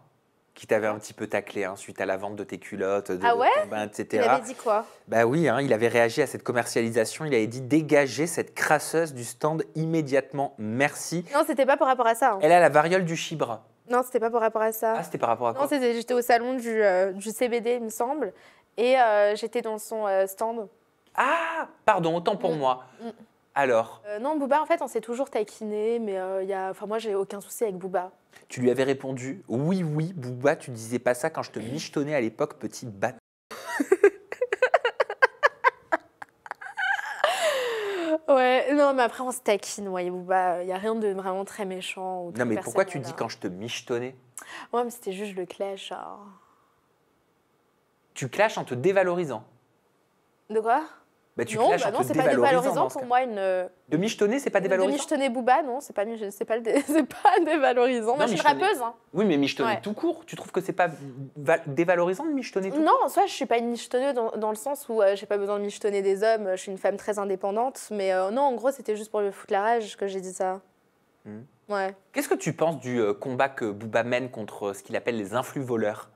qui t'avait un petit peu taclé suite à la vente de tes culottes, de Ah ouais? ton bain, etc. Il avait dit quoi? Bah oui, il avait réagi à cette commercialisation. Il avait dit dégagez cette crasseuse du stand immédiatement. Merci. Non, c'était pas par rapport à ça. Elle a la variole du chibre. Non, c'était pas par rapport à ça. Ah, c'était par rapport à quoi? Non, j'étais au salon du CBD, il me semble, et j'étais dans son stand. Ah, pardon, autant pour moi. Alors, Non, Booba, en fait, on s'est toujours taquiné, mais moi, j'ai aucun souci avec Booba. tu lui avais répondu oui, oui, Booba, tu disais pas ça quand je te michetonnais à l'époque, petite batte. Ouais, non, mais après, on se taquine, ouais, Booba, il n'y a rien de vraiment très méchant. Ou très Non, mais pourquoi tu personnel, dis quand je te michetonnais? Ouais, mais c'était juste le clash, genre. Tu clashes en te dévalorisant. De quoi? Bah, tu Non, clashes en non, te c'est pas dévalorisant dévalorisant dans ce pour cas. moi. De michetonner, c'est pas De dévalorisant? michetonner Booba, non, c'est pas c'est pas dévalorisant. Moi, je suis michetonner. rappeuse, hein. Oui, mais michetonner Ouais. tout court, tu trouves que c'est pas dévalorisant de michetonner tout court? Non, en soi, je suis pas une michetonneuse dans le sens où j'ai pas besoin de michetonner des hommes. Je suis une femme très indépendante. Mais non, en gros, c'était juste pour me foutre la rage que j'ai dit ça. Ouais. Qu'est-ce que tu penses du combat que Booba mène contre ce qu'il appelle les influx voleurs?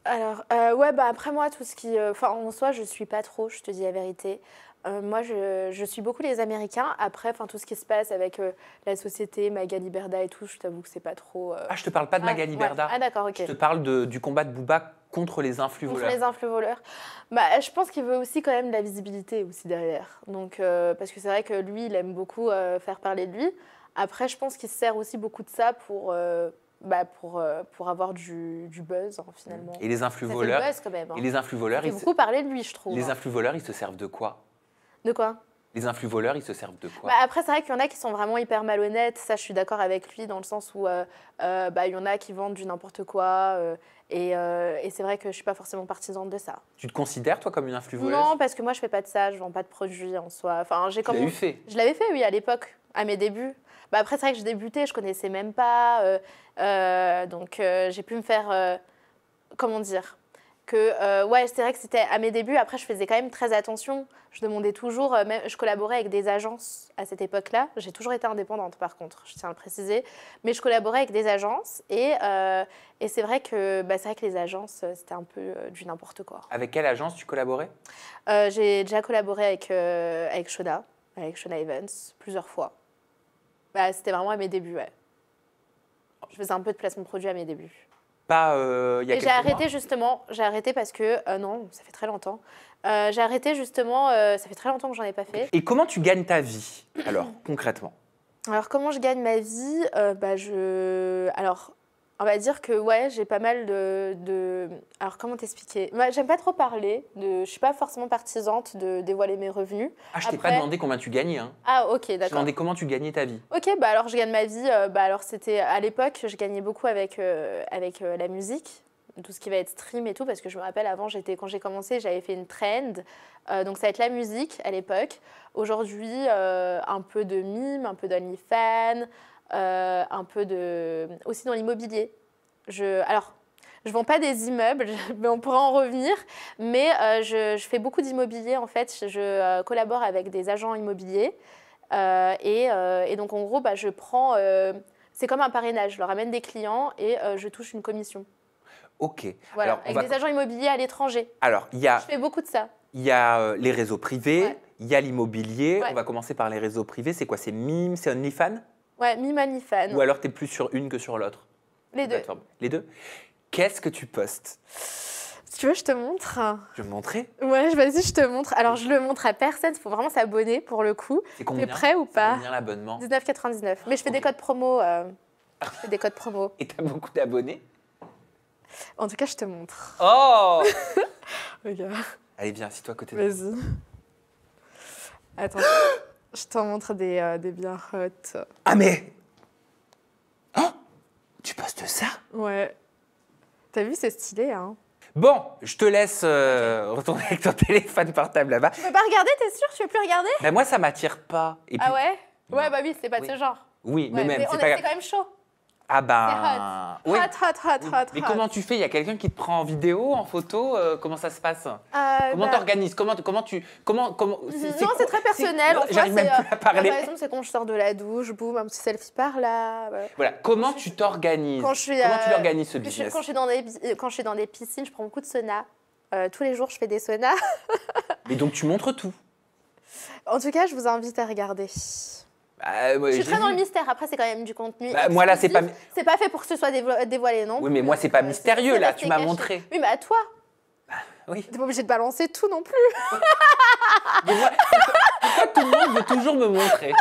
Alors, ouais, bah après moi, tout ce qui... en soi, je suis pas trop, je te dis la vérité. Moi, je suis beaucoup les Américains. Après, tout ce qui se passe avec la société, Magali Berda et tout, je t'avoue que c'est pas trop... Ah, je te parle pas de Magali ouais. Berda. Ah, d'accord, ok. Je te parle du combat de Booba contre les influx Contre voleurs. les influx voleurs. Bah, je pense qu'il veut aussi quand même de la visibilité aussi derrière. Donc, parce que c'est vrai que lui, il aime beaucoup faire parler de lui. Après, je pense qu'il se sert aussi beaucoup de ça pour avoir du buzz, finalement. Et les influx Ça voleurs, fait le buzz quand même. et les influx voleurs, Il fait beaucoup parler de lui, je trouve. les influx voleurs, ils se servent de quoi? De quoi? Les influx voleurs, ils se servent de quoi? Bah après, c'est vrai qu'il y en a qui sont vraiment hyper malhonnêtes. Ça, je suis d'accord avec lui dans le sens où il y en a qui vendent du n'importe quoi. Et c'est vrai que je ne suis pas forcément partisane de ça. Tu te considères, toi, comme une influx voleuse? Non, parce que moi, je ne fais pas de ça. Je ne vends pas de produits en soi. Tu l'as eu fait. Je l'avais fait, oui, à l'époque, à mes débuts. Bah après, c'est vrai que je débutais, je ne connaissais même pas. Donc, j'ai pu me faire... comment dire ouais, c'est vrai que c'était à mes débuts. Après, je faisais quand même très attention. Je demandais toujours, je collaborais avec des agences à cette époque-là. J'ai toujours été indépendante, par contre, je tiens à le préciser. Mais je collaborais avec des agences. Et c'est vrai que les agences, c'était un peu du n'importe quoi. Avec quelle agence tu collaborais? J'ai déjà collaboré avec Shona Evans, plusieurs fois. Bah, c'était vraiment à mes débuts, ouais. Je faisais un peu de placement de produit à mes débuts. Pas il y a Et quelques j'ai arrêté mois? justement, parce que, non, ça fait très longtemps. J'ai arrêté justement, ça fait très longtemps que j'en ai pas fait. Et comment tu gagnes ta vie, alors, concrètement? Alors, comment je gagne ma vie? Alors, on va dire que, ouais, j'ai pas mal Alors, comment t'expliquer? J'aime pas trop parler, je suis pas forcément partisante de dévoiler mes revenus. Ah, je t'ai pas demandé combien tu gagnais, hein. Ah, ok, Je t'ai d'accord. demandé comment tu gagnais ta vie. Ok, alors je gagne ma vie. Alors c'était à l'époque, je gagnais beaucoup avec la musique, tout ce qui va être stream et tout, parce que je me rappelle avant, quand j'ai commencé, j'avais fait une trend. Donc ça va être la musique à l'époque. Aujourd'hui, un peu de mime, un peu d'OnlyFans, un peu aussi dans l'immobilier. Alors, je ne vends pas des immeubles, mais on pourra en revenir. Mais je fais beaucoup d'immobilier en fait. Je collabore avec des agents immobiliers. Et donc, en gros, je prends... c'est comme un parrainage. Je leur amène des clients et je touche une commission. Ok. Voilà, Alors, avec des agents immobiliers à l'étranger. Alors, Je fais beaucoup de ça. il y a les réseaux privés, Ouais. il y a l'immobilier. Ouais. On va commencer par les réseaux privés. C'est quoi? C'est Mime, c'est OnlyFans? Ouais, Mime OnlyFans. Ou alors tu es plus sur une que sur l'autre? Les deux. Plateforme. Les deux? Qu'est-ce que tu postes? Si tu veux, je te montre. Je vais me montrer. Ouais, vas-y, je te montre. Alors, je le montre à personne. Il faut vraiment s'abonner pour le coup. C'est combien? T'es prêt ou C'est pas? combien l'abonnement? 19,99. Mais je fais des codes promo. Je fais des codes promo. Et t'as beaucoup d'abonnés? En tout cas, je te montre. Oh! Regarde. Allez, viens, assis-toi à côté de moi. Vas-y. Attends, je t'en montre des bien hot. Ah mais... Oh! Tu postes ça? Ouais. T'as vu, c'est stylé, hein? Bon, je te laisse retourner avec ton téléphone portable là-bas. Tu peux pas regarder, t'es sûr? Tu veux plus regarder? Ben moi, ça m'attire pas. Et puis, Ah ouais? Ouais, Non. bah oui, c'est pas de Oui. ce genre. Oui, mais Ouais, même, mais c'est c'est pas quand même chaud. Ah ben... C'est hot. oui. Hot. Mais comment tu fais? Il y a quelqu'un qui te prend en vidéo, en photo? Comment ça se passe? Comment t'organises? Comment tu... Non, c'est très personnel. J'arrive même plus à parler. Par exemple, c'est quand je sors de la douche, boum, un petit selfie par là. Voilà. Comment tu t'organises? Comment tu l'organises, ce business? Quand je suis dans des piscines, je prends beaucoup de saunas. Tous les jours, je fais des saunas. Et donc, tu montres tout? En tout cas, je vous invite à regarder. Ouais, je suis très dans le mystère. Après, c'est quand même du contenu. Moi, là, c'est pas fait pour que ce soit dévoilé, non? Oui, mais moi, c'est pas mystérieux, là. Tu m'as montré. Oui, mais à toi. Oui. T'es pas obligé de balancer tout non plus. Mais moi, pourquoi tout le monde veut toujours me montrer?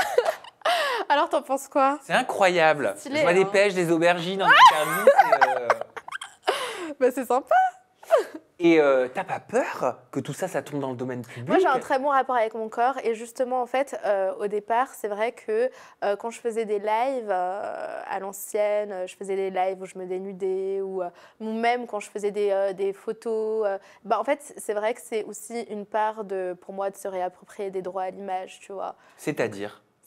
Alors, t'en penses quoi? C'est incroyable. Stylé, je vois des pêches, des aubergines en interview. Bah, c'est sympa. Et t'as pas peur que tout ça tombe dans le domaine public? Moi, j'ai un très bon rapport avec mon corps. Et justement, en fait, au départ, c'est vrai que quand je faisais des lives à l'ancienne, je faisais des lives où je me dénudais, ou même quand je faisais des photos. En fait, c'est vrai que c'est aussi une part, pour moi, de se réapproprier des droits à l'image, tu vois.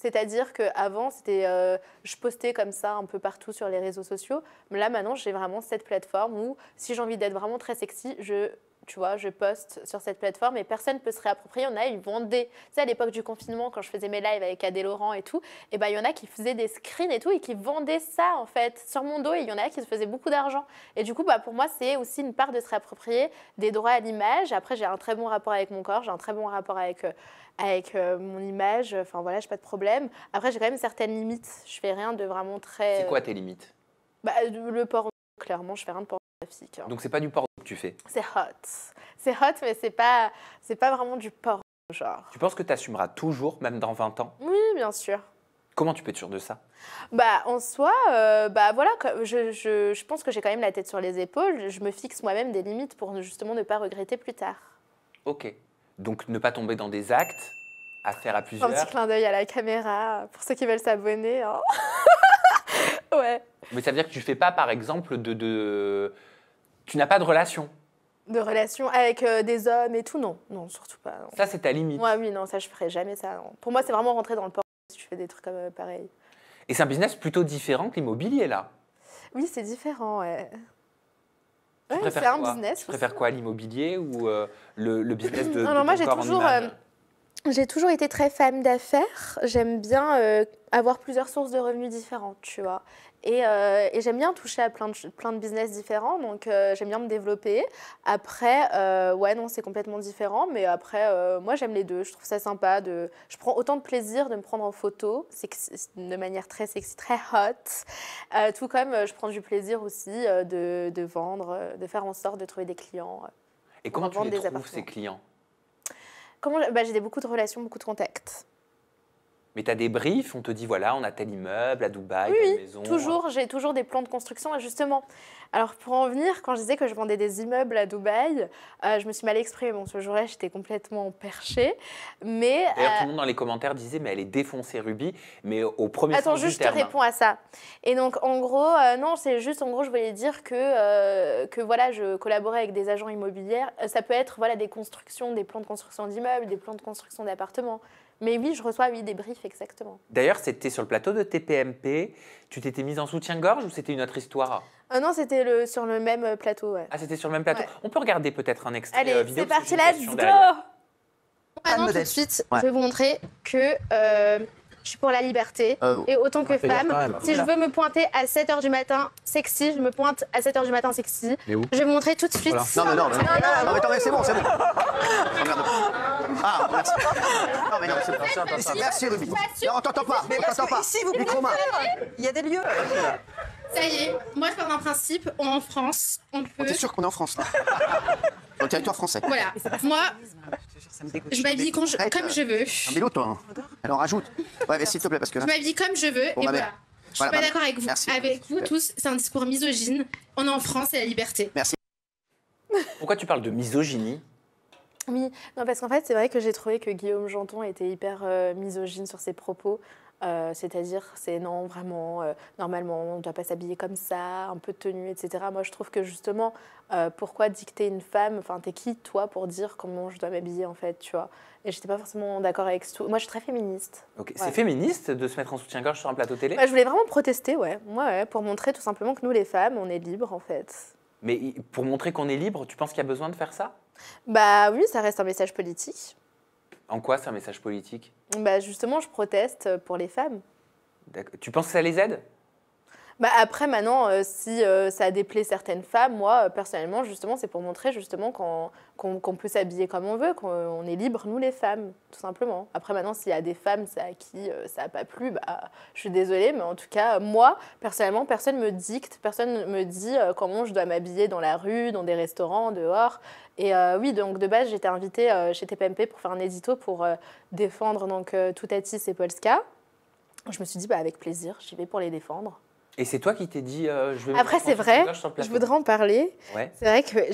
C'est-à-dire qu'avant, je postais comme ça un peu partout sur les réseaux sociaux. Mais là, maintenant, j'ai vraiment cette plateforme où, si j'ai envie d'être vraiment très sexy, je poste sur cette plateforme et personne ne peut se réapproprier. Il y en a, ils vendaient. Tu sais, à l'époque du confinement, quand je faisais mes lives avec Adé Laurent et tout, et il y en a qui faisaient des screens et tout et qui vendaient ça, en fait, sur mon dos. Et il y en a qui se faisaient beaucoup d'argent. Et du coup, pour moi, c'est aussi une part de se réapproprier des droits à l'image. Après, j'ai un très bon rapport avec mon corps, j'ai un très bon rapport avec mon image. Enfin, voilà, j'ai pas de problème. Après, j'ai quand même certaines limites. Je fais rien de vraiment très... C'est quoi tes limites? Le porno, clairement, je fais rien de pornographique. Hein. Donc, c'est pas du porno que tu fais? C'est hot, mais c'est pas vraiment du porno, genre. Tu penses que tu assumeras toujours, même dans 20 ans? Oui, bien sûr. Comment tu peux être sûre de ça? En soi, voilà, je pense que j'ai quand même la tête sur les épaules. Je me fixe moi-même des limites pour justement ne pas regretter plus tard. Ok. Donc, ne pas tomber dans des actes à faire à plusieurs. Un petit clin d'œil à la caméra pour ceux qui veulent s'abonner. Hein. Ouais. Mais ça veut dire que tu fais pas, par exemple, tu n'as pas de relation? De relation avec des hommes et tout, non. Non, surtout pas. Non. Ça, c'est ta limite? Oui, non, ça, je ferai jamais ça. Non. Pour moi, c'est vraiment rentrer dans le porno si tu fais des trucs comme pareil. Et c'est un business plutôt différent que l'immobilier, là? Oui, c'est différent, ouais. C'est un business. Tu préfères quoi, l'immobilier ou le business de ton corps en image? J'ai toujours été très femme d'affaires. J'aime bien avoir plusieurs sources de revenus différentes, tu vois. Et j'aime bien toucher à plein de business différents, donc j'aime bien me développer. Après, non, c'est complètement différent, mais après, moi, j'aime les deux. Je trouve ça sympa. Je prends autant de plaisir de me prendre en photo, de manière très sexy, très hot. Tout comme je prends du plaisir aussi de vendre, de faire en sorte de trouver des clients. Et comment tu les trouves, ces clients? J'ai beaucoup de relations, beaucoup de contacts. Mais tu as des briefs, on te dit voilà, on a tel immeuble à Dubaï, telle maison. J'ai toujours des plans de construction. Et justement, alors pour en venir, quand je disais que je vendais des immeubles à Dubaï, je me suis mal exprimée. Bon, ce jour-là, j'étais complètement perchée. Mais d'ailleurs, tout le monde dans les commentaires disait mais elle est défoncée, Ruby, mais au premier sens du terme. Attends, juste je te réponds à ça. Et donc, en gros, non, c'est juste, en gros, je voulais dire que voilà, je collaborais avec des agents immobiliers. Ça peut être voilà, des constructions, des plans de construction d'immeubles, des plans de construction d'appartements. Mais oui, je reçois des briefs, exactement. D'ailleurs, c'était sur le plateau de TPMP. Tu t'étais mise en soutien-gorge ou c'était une autre histoire? Non, c'était sur le même plateau. Ouais. Ah, c'était sur le même plateau. Ouais. On peut regarder peut-être un extrait vidéo. Allez, c'est parti, let's go. Maintenant, tout de suite, je vais vous montrer que je suis pour la liberté. Et autant que femme, si je veux me pointer à 7h du matin sexy, je me pointe à 7h du matin sexy. Je vais vous montrer tout de suite. Voilà. Non, mais attends, c'est bon. Ah, merci. Non, mais non, c'est bon. Merci, Ruby. Non, on t'entend pas. Ici, vous pouvez il y a des lieux. Ça y est, moi je pars d'un principe, en France, on peut... T'es sûr qu'on est en France, là? Dans le territoire français. Voilà, moi, je m'habille comme je veux. Un vélo, toi. Alors, rajoute. Ouais, mais s'il te plaît, parce que là... Je m'habille comme je veux, et voilà. Je suis pas d'accord avec vous. Merci. Avec vous tous, c'est un discours misogyne. On est en France, c'est la liberté. Merci. Pourquoi tu parles de misogynie? Oui, non, parce qu'en fait, c'est vrai que j'ai trouvé que Guillaume Janton était hyper misogyne sur ses propos. C'est-à-dire, c'est non, vraiment, normalement, on ne doit pas s'habiller comme ça, un peu de tenue, etc. Moi, je trouve que justement, pourquoi dicter une femme, enfin, t'es qui, toi, pour dire comment je dois m'habiller, en fait, tu vois. Et j'étais pas forcément d'accord avec tout. Moi, je suis très féministe. Ok. Ouais. C'est féministe de se mettre en soutien-gorge sur un plateau télé? Bah, je voulais vraiment protester, ouais. Moi, ouais, pour montrer tout simplement que nous, les femmes, on est libres, en fait. Mais pour montrer qu'on est libre, tu penses qu'il y a besoin de faire ça? Bah oui, ça reste un message politique. En quoi c'est un message politique? Bah justement, je proteste pour les femmes. Tu penses que ça les aide? Bah après, maintenant, si ça déplaît certaines femmes, moi, personnellement, justement, c'est pour montrer justement qu'on peut s'habiller comme on veut, qu'on est libre, nous les femmes, tout simplement. Après, maintenant, s'il y a des femmes à qui ça n'a pas plu, bah, je suis désolée, mais en tout cas, moi, personnellement, personne ne me dicte, personne ne me dit comment je dois m'habiller dans la rue, dans des restaurants, dehors. Et oui, donc de base, j'étais invitée chez TPMP pour faire un édito pour défendre donc, Toutatis et Polska. Je me suis dit, bah, avec plaisir, j'y vais pour les défendre. Et c'est toi qui t'es dit, je vais me Après, mettre en c'est vrai, soutien-gorge sur le je plateau? voudrais en parler. Ouais. C'est vrai que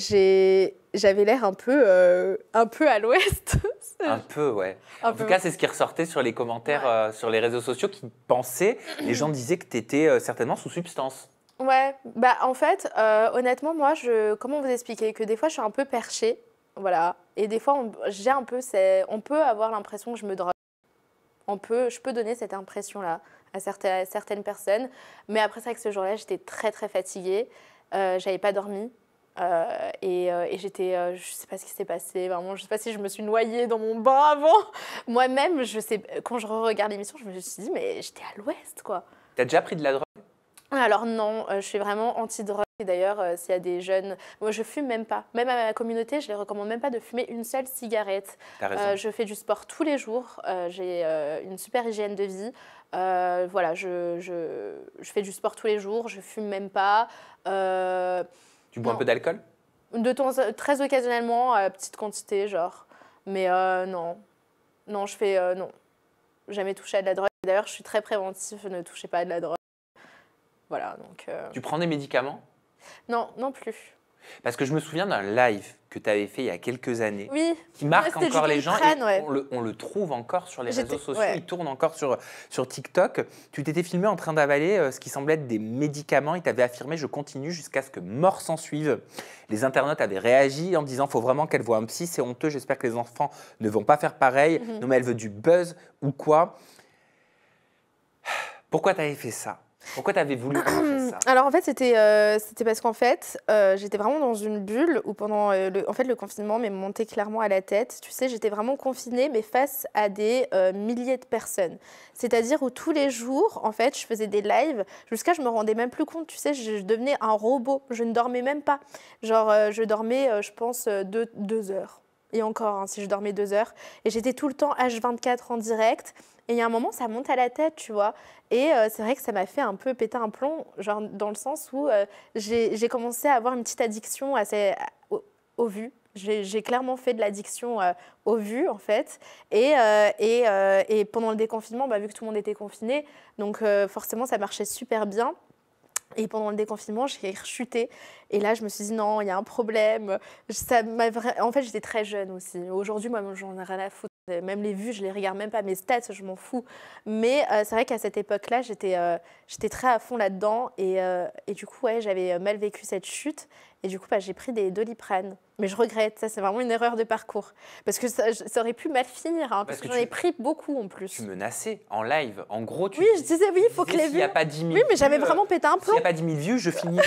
j'avais l'air un peu à l'ouest. Un peu, ouais. Un En peu. tout cas, c'est ce qui ressortait sur les commentaires sur les réseaux sociaux qui pensaient, les gens disaient que tu étais certainement sous substance. Ouais, bah en fait, honnêtement, moi, comment vous expliquer que des fois, je suis un peu perchée, voilà. Et des fois, on peut avoir l'impression que je me drogue. Je peux donner cette impression-là à certaines personnes. Mais après, c'est vrai que ce jour-là, j'étais très, très fatiguée. J'avais pas dormi. Et j'étais, je sais pas ce qui s'est passé, vraiment, je sais pas si je me suis noyée dans mon bain avant. Moi-même, je sais, quand je regarde l'émission, je me suis dit, mais j'étais à l'ouest, quoi. T'as déjà pris de la drogue? Alors non, je suis vraiment anti-drogue. Et d'ailleurs, s'il y a des jeunes... Moi, je fume même pas. Même à ma communauté, je les recommande même pas de fumer une seule cigarette. T'as raison. Je fais du sport tous les jours. J'ai une super hygiène de vie. Voilà, je fais du sport tous les jours. Je fume même pas. Tu bois un peu d'alcool? Très occasionnellement, à petite quantité, genre. Mais non. Non, je fais... non. Jamais touché à de la drogue. D'ailleurs, je suis très préventif. Ne touchez pas à de la drogue. Voilà, donc... Tu prends des médicaments? Non, non plus. Parce que je me souviens d'un live que tu avais fait il y a quelques années, Oui. qui marque Ouais, c'était encore du les gens. Doliprane, Et ouais. on le trouve encore sur les réseaux sociaux, ouais. il tourne encore sur TikTok. Tu t'étais filmé en train d'avaler ce qui semblait être des médicaments. Il t'avait affirmé « je continue jusqu'à ce que mort s'en suive ». Les internautes avaient réagi en disant « faut vraiment qu'elle voie un psy, c'est honteux, j'espère que les enfants ne vont pas faire pareil. Non mais elle veut du buzz ou quoi ?» Pourquoi tu avais fait ça? Pourquoi tu avais voulu faire ça? Alors en fait, c'était parce qu'en fait, j'étais vraiment dans une bulle où pendant le confinement m'est monté clairement à la tête. Tu sais, j'étais vraiment confinée, mais face à des milliers de personnes. C'est-à-dire où tous les jours, en fait, je faisais des lives jusqu'à je me rendais même plus compte. Tu sais, je devenais un robot. Je ne dormais même pas. Genre, je dormais, je pense, 2 heures. Et encore, hein, si je dormais 2 heures. Et j'étais tout le temps H24 en direct. Et il y a un moment, ça monte à la tête, tu vois. Et c'est vrai que ça m'a fait un peu péter un plomb, genre dans le sens où j'ai commencé à avoir une petite addiction aux vues. J'ai clairement fait de l'addiction aux vues, en fait. Et pendant le déconfinement, bah, vu que tout le monde était confiné, donc forcément, ça marchait super bien. Et pendant le déconfinement, j'ai rechuté. Et là, je me suis dit, non, il y a un problème. En fait, j'étais très jeune aussi. Aujourd'hui, moi, j'en ai rien à foutre. Même les vues, je les regarde même pas. Mes stats, je m'en fous. Mais c'est vrai qu'à cette époque-là, j'étais très à fond là-dedans. Et du coup, ouais, j'avais mal vécu cette chute. Et du coup, bah, j'ai pris des Doliprane. Mais je regrette, ça c'est vraiment une erreur de parcours. Parce que ça aurait pu mal finir, hein, parce que j'en ai pris beaucoup en plus. Tu menaçais en live. En gros, Oui, je disais, oui, il faut que les vues... S'il n'y a pas 10 000 oui, mais j'avais vues, vraiment pété un plomb. S'il n'y a pas 10 000 vues, je finis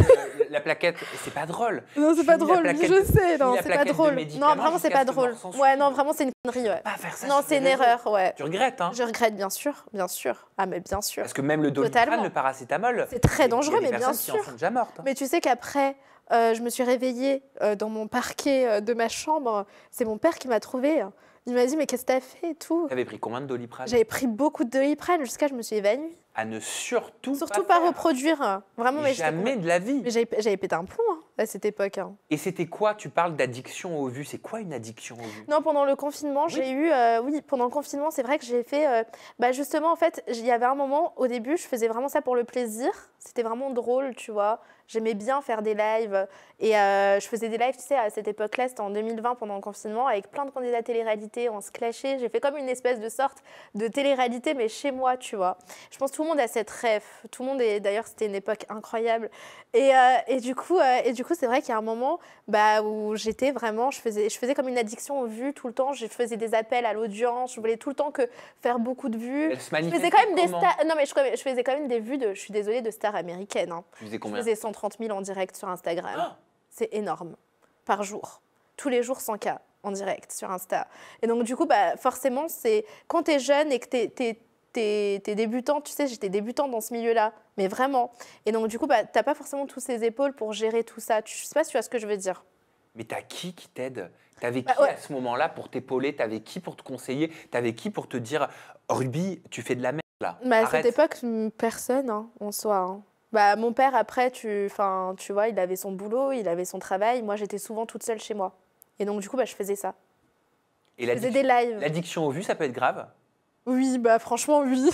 la plaquette. C'est pas drôle. Non, c'est pas drôle, je sais, non, c'est pas drôle. Non, vraiment, c'est pas drôle. Ouais, non, vraiment, c'est une connerie, ouais. Pas faire ça. Non, c'est une erreur, ouais. Tu regrettes, hein? Je regrette, bien sûr, bien sûr. Ah, mais bien sûr. Parce que même le Doliprane, le paracétamol, c'est très dangereux, mais bien sûr. Il y a des personnes qui en sont déjà mortes. Mais tu sais qu'après, je me suis réveillée dans mon parquet de ma chambre. C'est mon père qui m'a trouvée. Il m'a dit, mais qu'est-ce que t'as fait et tout? T'avais pris combien de Doliprane? J'avais pris beaucoup de Doliprane jusqu'à je me suis évanouie. À ne surtout pas reproduire. Vraiment, mais jamais de la vie. Mais j'avais pété un plomb à cette époque. Et c'était quoi? Tu parles d'addiction aux vues. C'est quoi une addiction aux vues? Non, pendant le confinement, j'ai eu... oui, pendant le confinement, c'est vrai que j'ai fait... justement, en fait, il y avait un moment, au début, je faisais vraiment ça pour le plaisir. C'était vraiment drôle, tu vois. J'aimais bien faire des lives. Et je faisais des lives, tu sais, à cette époque-là, c'était en 2020, pendant le confinement, avec plein de candidats télé-réalité. On se clashait. J'ai fait comme une espèce de sorte de télé-réalité, mais chez moi, tu vois. Je pense que tout le monde a cette rêve. Tout le monde est... D'ailleurs, c'était une époque incroyable. Et du coup, c'est vrai qu'il y a un moment où j'étais vraiment... Je faisais comme une addiction aux vues tout le temps. Je faisais des appels à l'audience. Je voulais tout le temps faire beaucoup de vues. Elle se manifestait Je faisais quand même des comment? stars... Non, mais je faisais quand même des vues je suis désolée, de stars américaines. Hein. Tu faisais combien? Je faisais 130 000 en direct sur Instagram. Oh, c'est énorme. Par jour. Tous les jours, 100K en direct sur Insta. Et donc, du coup, forcément, c'est quand tu es jeune et que t'es débutant, tu sais, j'étais débutante dans ce milieu-là, mais vraiment. Et donc, du coup, t'as pas forcément tous ces épaules pour gérer tout ça. Je sais pas si tu vois ce que je veux dire. Mais t'as qui t'aide? T'avais qui à ce moment-là pour t'épauler? T'avais qui pour te conseiller? T'avais qui pour te dire Ruby, tu fais de la merde là? À cette époque, personne, hein, en soi. Hein. Mon père, après, tu vois, il avait son boulot, il avait son travail. Moi, j'étais souvent toute seule chez moi. Et donc, du coup, je faisais ça. Et je faisais des lives. L'addiction aux vues, ça peut être grave? Oui, franchement, oui.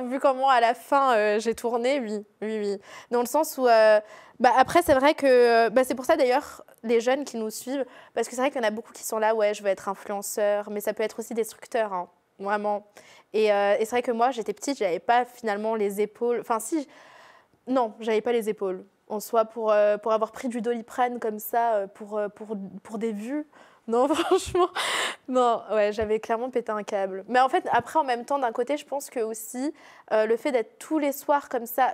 Vu comment, à la fin, j'ai tourné, oui. Dans le sens où... après, c'est vrai que... c'est pour ça, d'ailleurs, les jeunes qui nous suivent, parce que c'est vrai qu'il y en a beaucoup qui sont là, ouais, je veux être influenceur, mais ça peut être aussi destructeur, hein, vraiment. Et c'est vrai que moi, j'étais petite, j'avais pas finalement les épaules... Enfin, si... Non, j'avais pas les épaules. En soi, pour avoir pris du Doliprane comme ça, pour des vues... Non, franchement, non, ouais, j'avais clairement pété un câble. Mais en fait, après, en même temps, d'un côté, je pense que aussi, le fait d'être tous les soirs comme ça,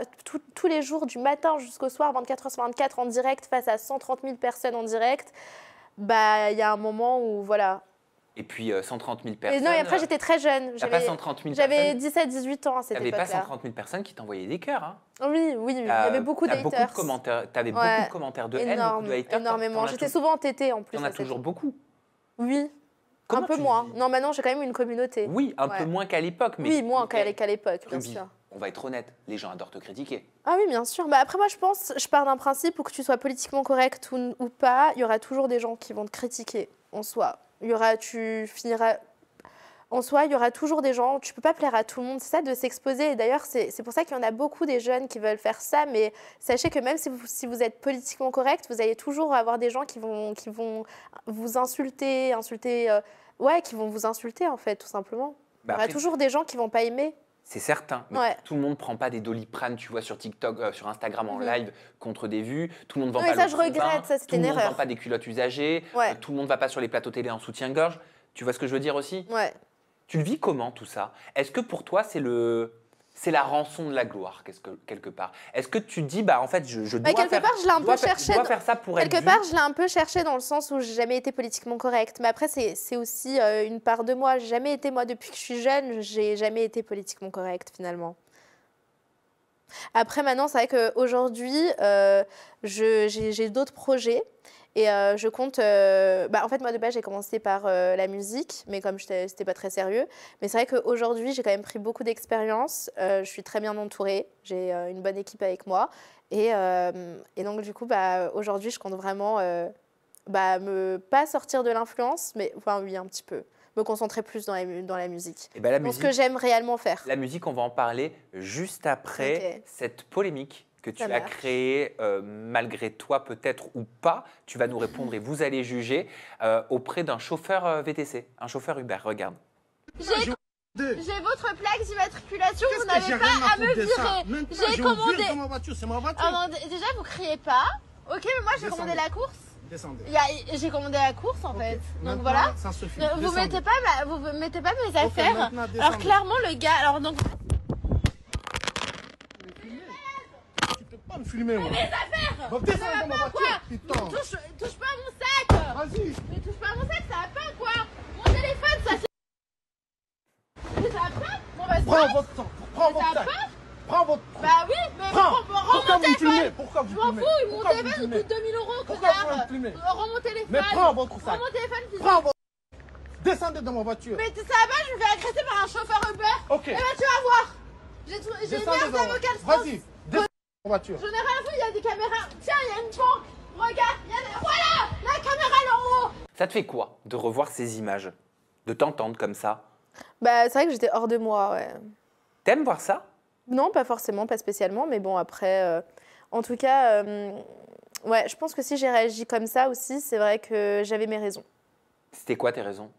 tous les jours, du matin jusqu'au soir, 24h/24, en direct, face à 130 000 personnes en direct, il y a un moment où, voilà. Et puis 130 000 personnes... Et non, et après, j'étais très jeune. Pas 130 000 j'avais 17-18 ans à cette époque-là. T'avais pas 130 000 personnes qui t'envoyaient des cœurs, hein? Oui, il y avait beaucoup de haters. T'avais beaucoup de commentaires de haine, beaucoup de haters. Énormément. J'étais souvent entêtée en plus. T'en as toujours beaucoup? Oui. Un peu moins. Non, maintenant, j'ai quand même une communauté. Oui, un peu moins qu'à l'époque. Oui, moins qu'à l'époque, bien sûr. On va être honnête, les gens adorent te critiquer. Ah oui, bien sûr. Après, moi, je pars d'un principe où que tu sois politiquement correct ou pas, il y aura toujours des gens qui vont te critiquer, en soi. Tu finiras... En soi, il y aura toujours des gens, tu ne peux pas plaire à tout le monde, c'est ça de s'exposer. Et d'ailleurs, c'est pour ça qu'il y en a beaucoup des jeunes qui veulent faire ça, mais sachez que même si vous êtes politiquement correct, vous allez toujours avoir des gens qui vont vous insulter, qui vont vous insulter en fait, tout simplement. Il y aura toujours des gens qui ne vont pas aimer. C'est certain, mais tout le monde ne prend pas des Doliprane, tu vois, sur TikTok, sur Instagram en live contre des vues. Tout le monde ne vend pas ça, je regrette, ça, c'était une erreur. Tout le monde ne vend pas des culottes usagées. Tout le monde ne va pas sur les plateaux télé en soutien-gorge. Tu vois ce que je veux dire aussi? Ouais. Tu le vis comment tout ça? Est-ce que pour toi c'est la rançon de la gloire quelque part? Est-ce que tu dis en fait je dois faire ça pour être quelque part je l'ai un peu cherché dans le sens où j'ai jamais été politiquement correcte, mais après c'est aussi une part de moi. J'ai jamais été, moi, depuis que je suis jeune, j'ai jamais été politiquement correcte finalement. Après, maintenant, c'est vrai qu'aujourd'hui, j'ai d'autres projets. Et je compte... en fait, moi, de base, j'ai commencé par la musique, mais comme c'était pas très sérieux. Mais c'est vrai qu'aujourd'hui, j'ai quand même pris beaucoup d'expérience. Je suis très bien entourée. J'ai une bonne équipe avec moi. Et donc, du coup, aujourd'hui, je compte vraiment pas sortir de l'influence, mais enfin, oui, un petit peu. Me concentrer plus dans la musique. Et la musique, ce que j'aime réellement faire. La musique, on va en parler juste après cette polémique que tu as créée, malgré toi peut-être ou pas. Tu vas nous répondre et vous allez juger, auprès d'un chauffeur VTC, un chauffeur Uber. Regarde. J'ai votre plaque d'immatriculation, vous n'avez pas à me virer. J'ai commandé. Dans ma voiture, c'est ma voiture. Alors, déjà, vous criez pas. Ok, mais moi, j'ai commandé la course. Descendez. J'ai commandé la course en fait. Donc maintenant, voilà. Ça suffit. Vous mettez pas mes affaires. Alors clairement le gars. Alors donc. Tu peux pas me filmer moi. Mes affaires. Bon, descends dans ma voiture, putain. Touche pas à mon sac. Vas-y. Mais touche pas à mon sac, ça va pas quoi. Mon téléphone, ça c'est. Mais ça va pas. Bon bah Prends votre temps. Prends votre sac. Prends votre... Bah oui, mais pourquoi vous me filmez? Pourquoi vous je m'en fous, mon téléphone il coûte 2000 €, pourquoi vous me filmez? Rends mon téléphone. Mais prends votre sac. Rends mon téléphone, fils. Prends votre... Descendez dans ma voiture. Mais ça va pas, je me fais agresser par un chauffeur Uber. Ok. Eh ben tu vas voir. J'ai meilleur avocat de France. Vas-y, descends dans ma voiture. Je n'ai rien vu, il y a des caméras. Tiens, il y a une banque. Regarde, il y a des... Voilà, la caméra là en haut. Ça te fait quoi de revoir ces images? De t'entendre comme ça? C'est vrai que j'étais hors de moi, ouais. T'aimes voir ça? Non, pas forcément, pas spécialement, mais bon, après, En tout cas, ouais, je pense que si j'ai réagi comme ça aussi, c'est vrai que j'avais mes raisons. C'était quoi tes raisons?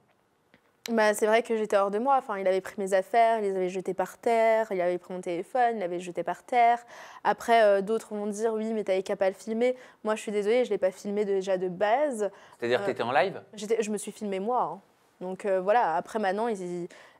Bah, c'est vrai que j'étais hors de moi. Enfin, il avait pris mes affaires, il les avait jetées par terre, il avait pris mon téléphone, il l'avait jeté par terre. Après, d'autres vont dire oui, mais t'avais qu'à pas le filmer. Moi, je suis désolée, je l'ai pas filmé déjà de base. C'est-à-dire que tu étais en live? Je me suis filmée moi. Hein. Donc voilà, après maintenant,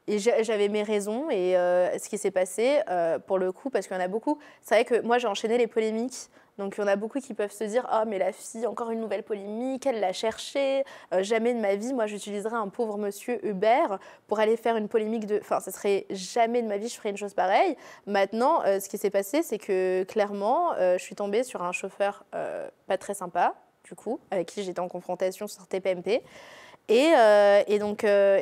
j'avais mes raisons et ce qui s'est passé, pour le coup, parce qu'il y en a beaucoup, c'est vrai que moi j'ai enchaîné les polémiques, donc il y en a beaucoup qui peuvent se dire « Oh mais la fille, encore une nouvelle polémique, elle l'a cherchée, jamais de ma vie, moi j'utiliserais un pauvre monsieur Hubert pour aller faire une polémique de... » Enfin, ce serait jamais de ma vie je ferais une chose pareille. Maintenant, ce qui s'est passé, c'est que clairement, je suis tombée sur un chauffeur pas très sympa, du coup, avec qui j'étais en confrontation sur TPMP. Et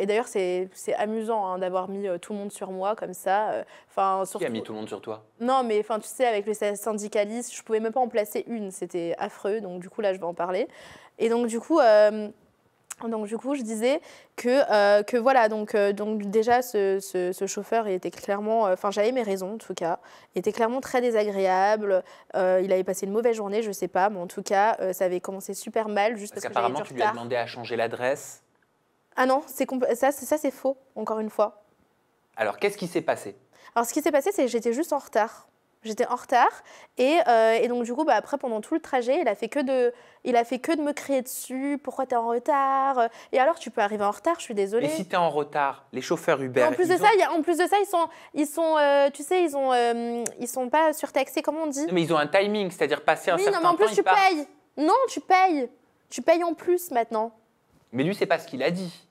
d'ailleurs, c'est amusant hein, d'avoir mis tout le monde sur moi comme ça. Qui a mis tout le monde sur toi? Non, mais tu sais, avec les syndicalistes, je ne pouvais même pas en placer une. C'était affreux. Donc, du coup, là, je vais en parler. Et donc, du coup, je disais que voilà, donc déjà, ce chauffeur, il était clairement... j'avais mes raisons, en tout cas. Il était clairement très désagréable. Il avait passé une mauvaise journée, je ne sais pas. Mais en tout cas, ça avait commencé super mal. Juste parce qu'apparemment, tu lui as demandé à changer l'adresse. Ah non, ça c'est faux, encore une fois. Alors, qu'est-ce qui s'est passé? Alors, ce qui s'est passé, c'est que j'étais juste en retard. J'étais en retard et donc du coup après pendant tout le trajet il a fait que de me crier dessus, pourquoi t'es en retard, et alors tu peux arriver en retard, je suis désolée. Mais si t'es en retard, les chauffeurs Uber... En plus de ça ils sont pas surtaxés, comment on dit? Non, mais ils ont un timing, c'est-à-dire passer un certain temps. Non, mais en plus tu payes. Non, tu payes en plus maintenant. Mais lui, c'est pas ce qu'il a dit.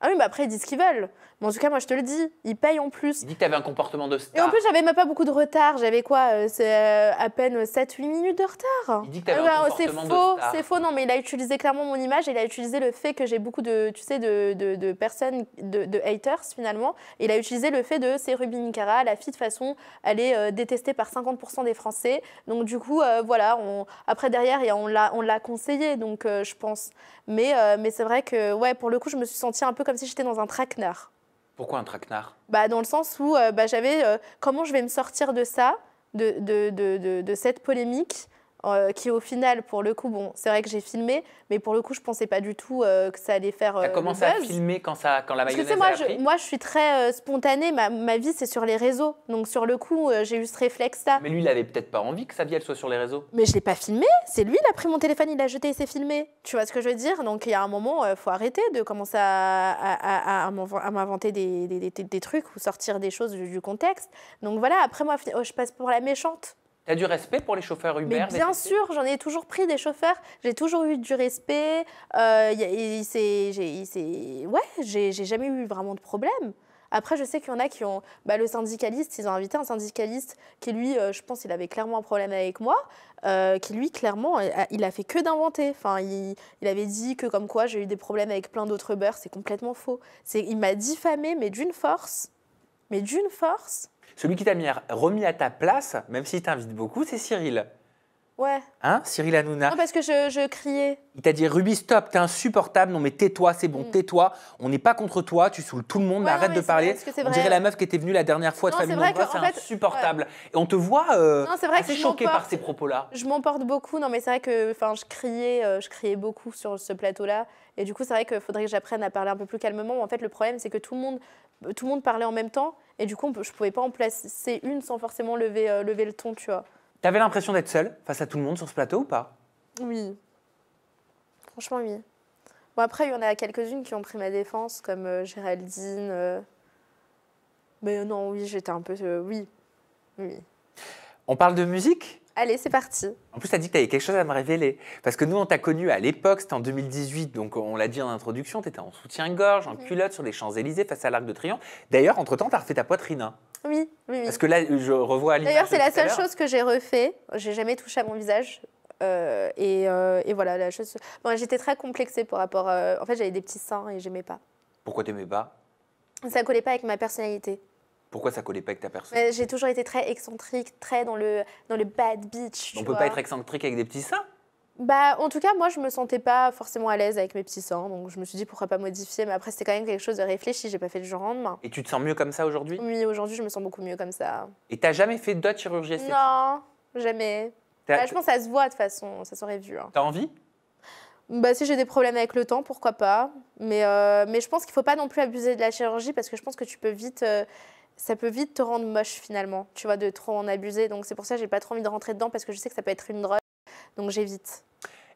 Ah oui, mais après, ils disent ce qu'ils veulent. Mais en tout cas, moi, je te le dis, ils payent en plus. Il dit que tu avais un comportement de star. Et en plus, j'avais même pas beaucoup de retard. J'avais quoi c'est à peine 7-8 minutes de retard. Il dit que tu avais un comportement de star. C'est faux, non, mais il a utilisé clairement mon image. Et il a utilisé le fait que j'ai beaucoup de, tu sais, de personnes, de haters, finalement. Et il a utilisé le fait de c'est Ruby Nicara, la fille, de façon, elle est détestée par 50% des Français. Donc, du coup, voilà. Après, derrière, on l'a conseillé, donc je pense. Mais c'est vrai que, ouais, pour le coup, je me suis sentie un peu comme si j'étais dans un traquenard. Pourquoi un traquenard? Dans le sens où j'avais comment je vais me sortir de ça, de cette polémique, qui au final, pour le coup, bon, c'est vrai que j'ai filmé, mais pour le coup, je ne pensais pas du tout que ça allait faire Tu as commencé à filmer quand la mayonnaise a pris? Moi, je suis très spontanée, ma vie, c'est sur les réseaux. Donc, sur le coup, j'ai eu ce réflexe-là. Mais lui, il n'avait peut-être pas envie que sa vie, elle soit sur les réseaux. Mais je ne l'ai pas filmé. C'est lui, il a pris mon téléphone, il l'a jeté et s'est filmé. Tu vois ce que je veux dire? Donc, il y a un moment, il faut arrêter de commencer à m'inventer des trucs ou sortir des choses du contexte. Donc, voilà, après, moi, je passe pour la méchante. Tu as du respect pour les chauffeurs Uber? Mais bien sûr, j'en ai toujours pris des chauffeurs. J'ai toujours eu du respect. Ouais, j'ai jamais eu vraiment de problème. Après, je sais qu'il y en a qui ont... le syndicaliste, ils ont invité un syndicaliste qui, lui, je pense qu'il avait clairement un problème avec moi, qui, lui, clairement, il a fait que d'inventer. Enfin, il avait dit que, comme quoi, j'ai eu des problèmes avec plein d'autres Uber. C'est complètement faux. Il m'a diffamé, mais d'une force. Mais d'une force. Celui qui t'a remis à ta place, même s'il t'invite beaucoup, c'est Cyril. Ouais. Hein, Cyril Hanouna? Non, parce que je criais. Il t'a dit « Ruby, stop, t'es insupportable, non mais tais-toi, c'est bon, tais-toi, on n'est pas contre toi, tu saoules tout le monde, mais arrête de parler. » On dirait la meuf qui était venue la dernière fois de Famille Nombreuse, c'est insupportable. Ouais. Et on te voit assez choqué par ces propos-là. Je m'emporte beaucoup, non mais c'est vrai que je criais beaucoup sur ce plateau-là. Et du coup, c'est vrai qu'il faudrait que j'apprenne à parler un peu plus calmement. En fait, le problème, c'est que tout le monde parlait en même temps. Et du coup, je ne pouvais pas en placer une sans forcément lever le ton, tu vois. T'avais l'impression d'être seule face à tout le monde sur ce plateau ou pas? Oui. Franchement, oui. Bon, après, il y en a quelques-unes qui ont pris ma défense, comme Géraldine. Mais non, oui, j'étais un peu... oui. On parle de musique? Allez, c'est parti. En plus, tu as dit que tu avais quelque chose à me révéler. Parce que nous, on t'a connu à l'époque, c'était en 2018, donc on l'a dit en introduction, tu étais en soutien-gorge, en culotte sur les Champs-Élysées face à l'Arc de Triomphe. D'ailleurs, entre-temps, tu as refait ta poitrine. Hein. Oui. Parce que là, je revois à l'image. D'ailleurs, c'est la seule chose que j'ai refait. J'ai jamais touché à mon visage. Et voilà, la chose... Bon, j'étais très complexée par rapport... En fait, j'avais des petits seins et j'aimais pas. Pourquoi t'aimais pas? Ça collait pas avec ma personnalité. Pourquoi ça collait pas avec ta personnalité? J'ai toujours été très excentrique, très dans le bad bitch. On peut pas être excentrique avec des petits seins? En tout cas, moi, je me sentais pas forcément à l'aise avec mes petits seins, donc je me suis dit pourquoi pas modifier. Mais après, c'était quand même quelque chose de réfléchi. J'ai pas fait du jour au lendemain. Et tu te sens mieux comme ça aujourd'hui? Oui, aujourd'hui, je me sens beaucoup mieux comme ça. Et t'as jamais fait d'autres chirurgies esthétiques? Non, jamais. Bah, je pense que ça se voit de toute façon, ça s'aurait vu. Hein. T'as envie? Bah, si j'ai des problèmes avec le temps, pourquoi pas. Mais je pense qu'il ne faut pas non plus abuser de la chirurgie parce que je pense que tu peux vite... ça peut vite te rendre moche finalement, tu vois, de trop en abuser. Donc c'est pour ça que j'ai pas trop envie de rentrer dedans parce que je sais que ça peut être une drogue. Donc j'évite.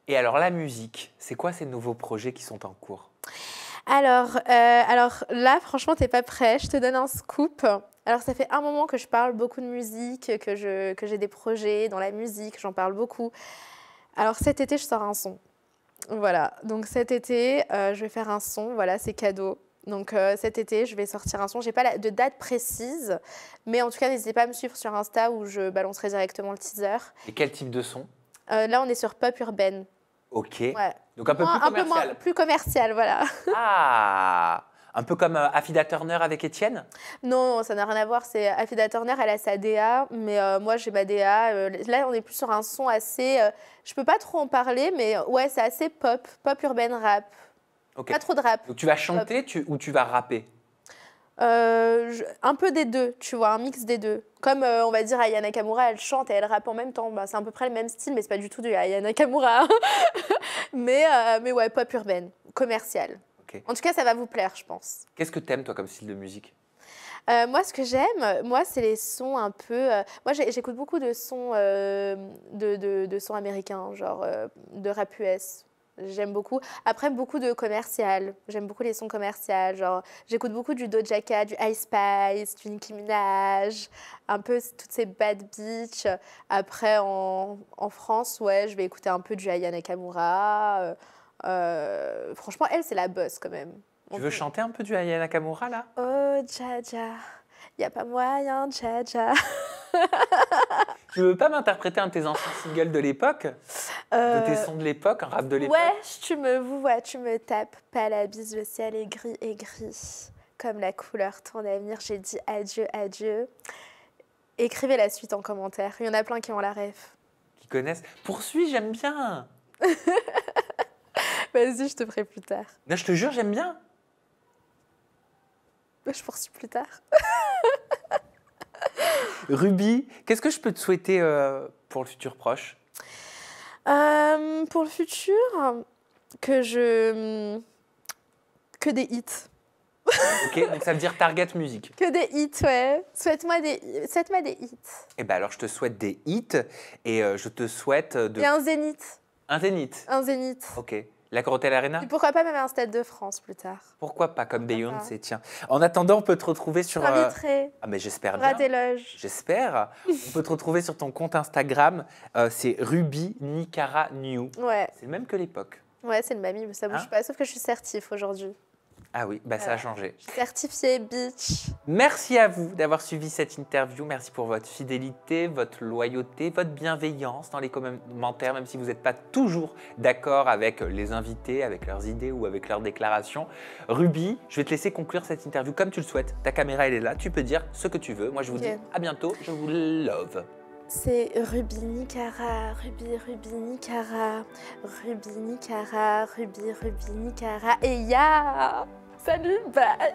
Et alors la musique, c'est quoi ces nouveaux projets qui sont en cours? Alors là, franchement, t'es pas prêt. Je te donne un scoop. Alors ça fait un moment que je parle beaucoup de musique, que j'ai des projets dans la musique, j'en parle beaucoup. Alors cet été, je sors un son. Voilà, donc cet été, je vais faire un son, voilà, c'est cadeau. Donc cet été, je vais sortir un son. Je n'ai pas de date précise, mais en tout cas, n'hésitez pas à me suivre sur Insta où je balancerai directement le teaser. Et quel type de son? Là, on est sur pop urbaine. Ok, Ouais. donc un peu plus commercial. Un peu moins, plus commercial, voilà. Ah, un peu comme Affida Turner avec Étienne? Non, ça n'a rien à voir. C'est Affida Turner, elle a sa DA, mais moi j'ai ma DA. Là, on est plus sur un son assez. Je peux pas trop en parler, mais ouais, c'est assez pop urbaine rap. Okay. Pas trop de rap. Donc tu vas chanter ou tu vas rapper? Un peu des deux, tu vois, un mix des deux. Comme on va dire Aya Nakamura, elle chante et elle rappe en même temps. Bah, c'est à peu près le même style, mais c'est pas du tout du Aya Nakamura. mais ouais, pop urbaine, commerciale. Okay. En tout cas, ça va vous plaire, je pense. Qu'est-ce que t'aimes, toi, comme style de musique? Moi, ce que j'aime, c'est les sons un peu... moi, j'écoute beaucoup de sons, de sons américains, genre de rap US. J'aime beaucoup. Après, beaucoup de commercial. J'aime beaucoup les sons commerciaux. Genre, j'écoute beaucoup du Doja Cat, du Ice Spice, du Nicki Minaj, un peu toutes ces bad bitch. Après, en France, ouais, je vais écouter un peu du Aya Nakamura. Franchement, elle, c'est la boss quand même. Tu veux chanter un peu du Aya Nakamura, là? Oh, Jaja, y a pas moyen, Jaja. Tu veux pas m'interpréter un de tes anciens singles de l'époque? De tes sons de l'époque, un rap de l'époque? Ouais, tu me vois, tu me tapes pas la bise, le ciel est gris. Comme la couleur, ton avenir, j'ai dit adieu, adieu. Écrivez la suite en commentaire, il y en a plein qui ont la ref. Qui connaissent? Poursuis, j'aime bien. Vas-y, je te ferai plus tard. Non, je te jure, j'aime bien. Je poursuis plus tard. Ruby, qu'est-ce que je peux te souhaiter pour le futur proche? Pour le futur, que des hits. Ok, donc ça veut dire target musique. Que des hits, ouais. Souhaite-moi des hits. Eh ben alors, je te souhaite des hits et je te souhaite de... Et un zénith. Un zénith. Un zénith. Ok. La Crotel Arena? Et pourquoi pas même un Stade de France plus tard? Pourquoi pas, comme Beyoncé, tiens. En attendant, on peut te retrouver sur... J'inviterai. Ah mais j'espère bien. Ratéloge. J'espère. On peut te retrouver sur ton compte Instagram. C'est Ruby Nicara New. Ouais. C'est le même que l'époque. Ouais, c'est le mamie, mais ça bouge pas. Sauf que je suis certif aujourd'hui. Ah oui, bah ça a changé. Je suis certifiée bitch. Merci à vous d'avoir suivi cette interview. Merci pour votre fidélité, votre loyauté, votre bienveillance dans les commentaires, même si vous n'êtes pas toujours d'accord avec les invités, avec leurs idées ou avec leurs déclarations. Ruby, je vais te laisser conclure cette interview comme tu le souhaites. Ta caméra, elle est là. Tu peux dire ce que tu veux. Moi, je vous dis à bientôt. Je vous love. C'est Ruby Nicara, Ruby Nicara, Ruby Nicara, Ruby Nicara, et ya! Salut, bye!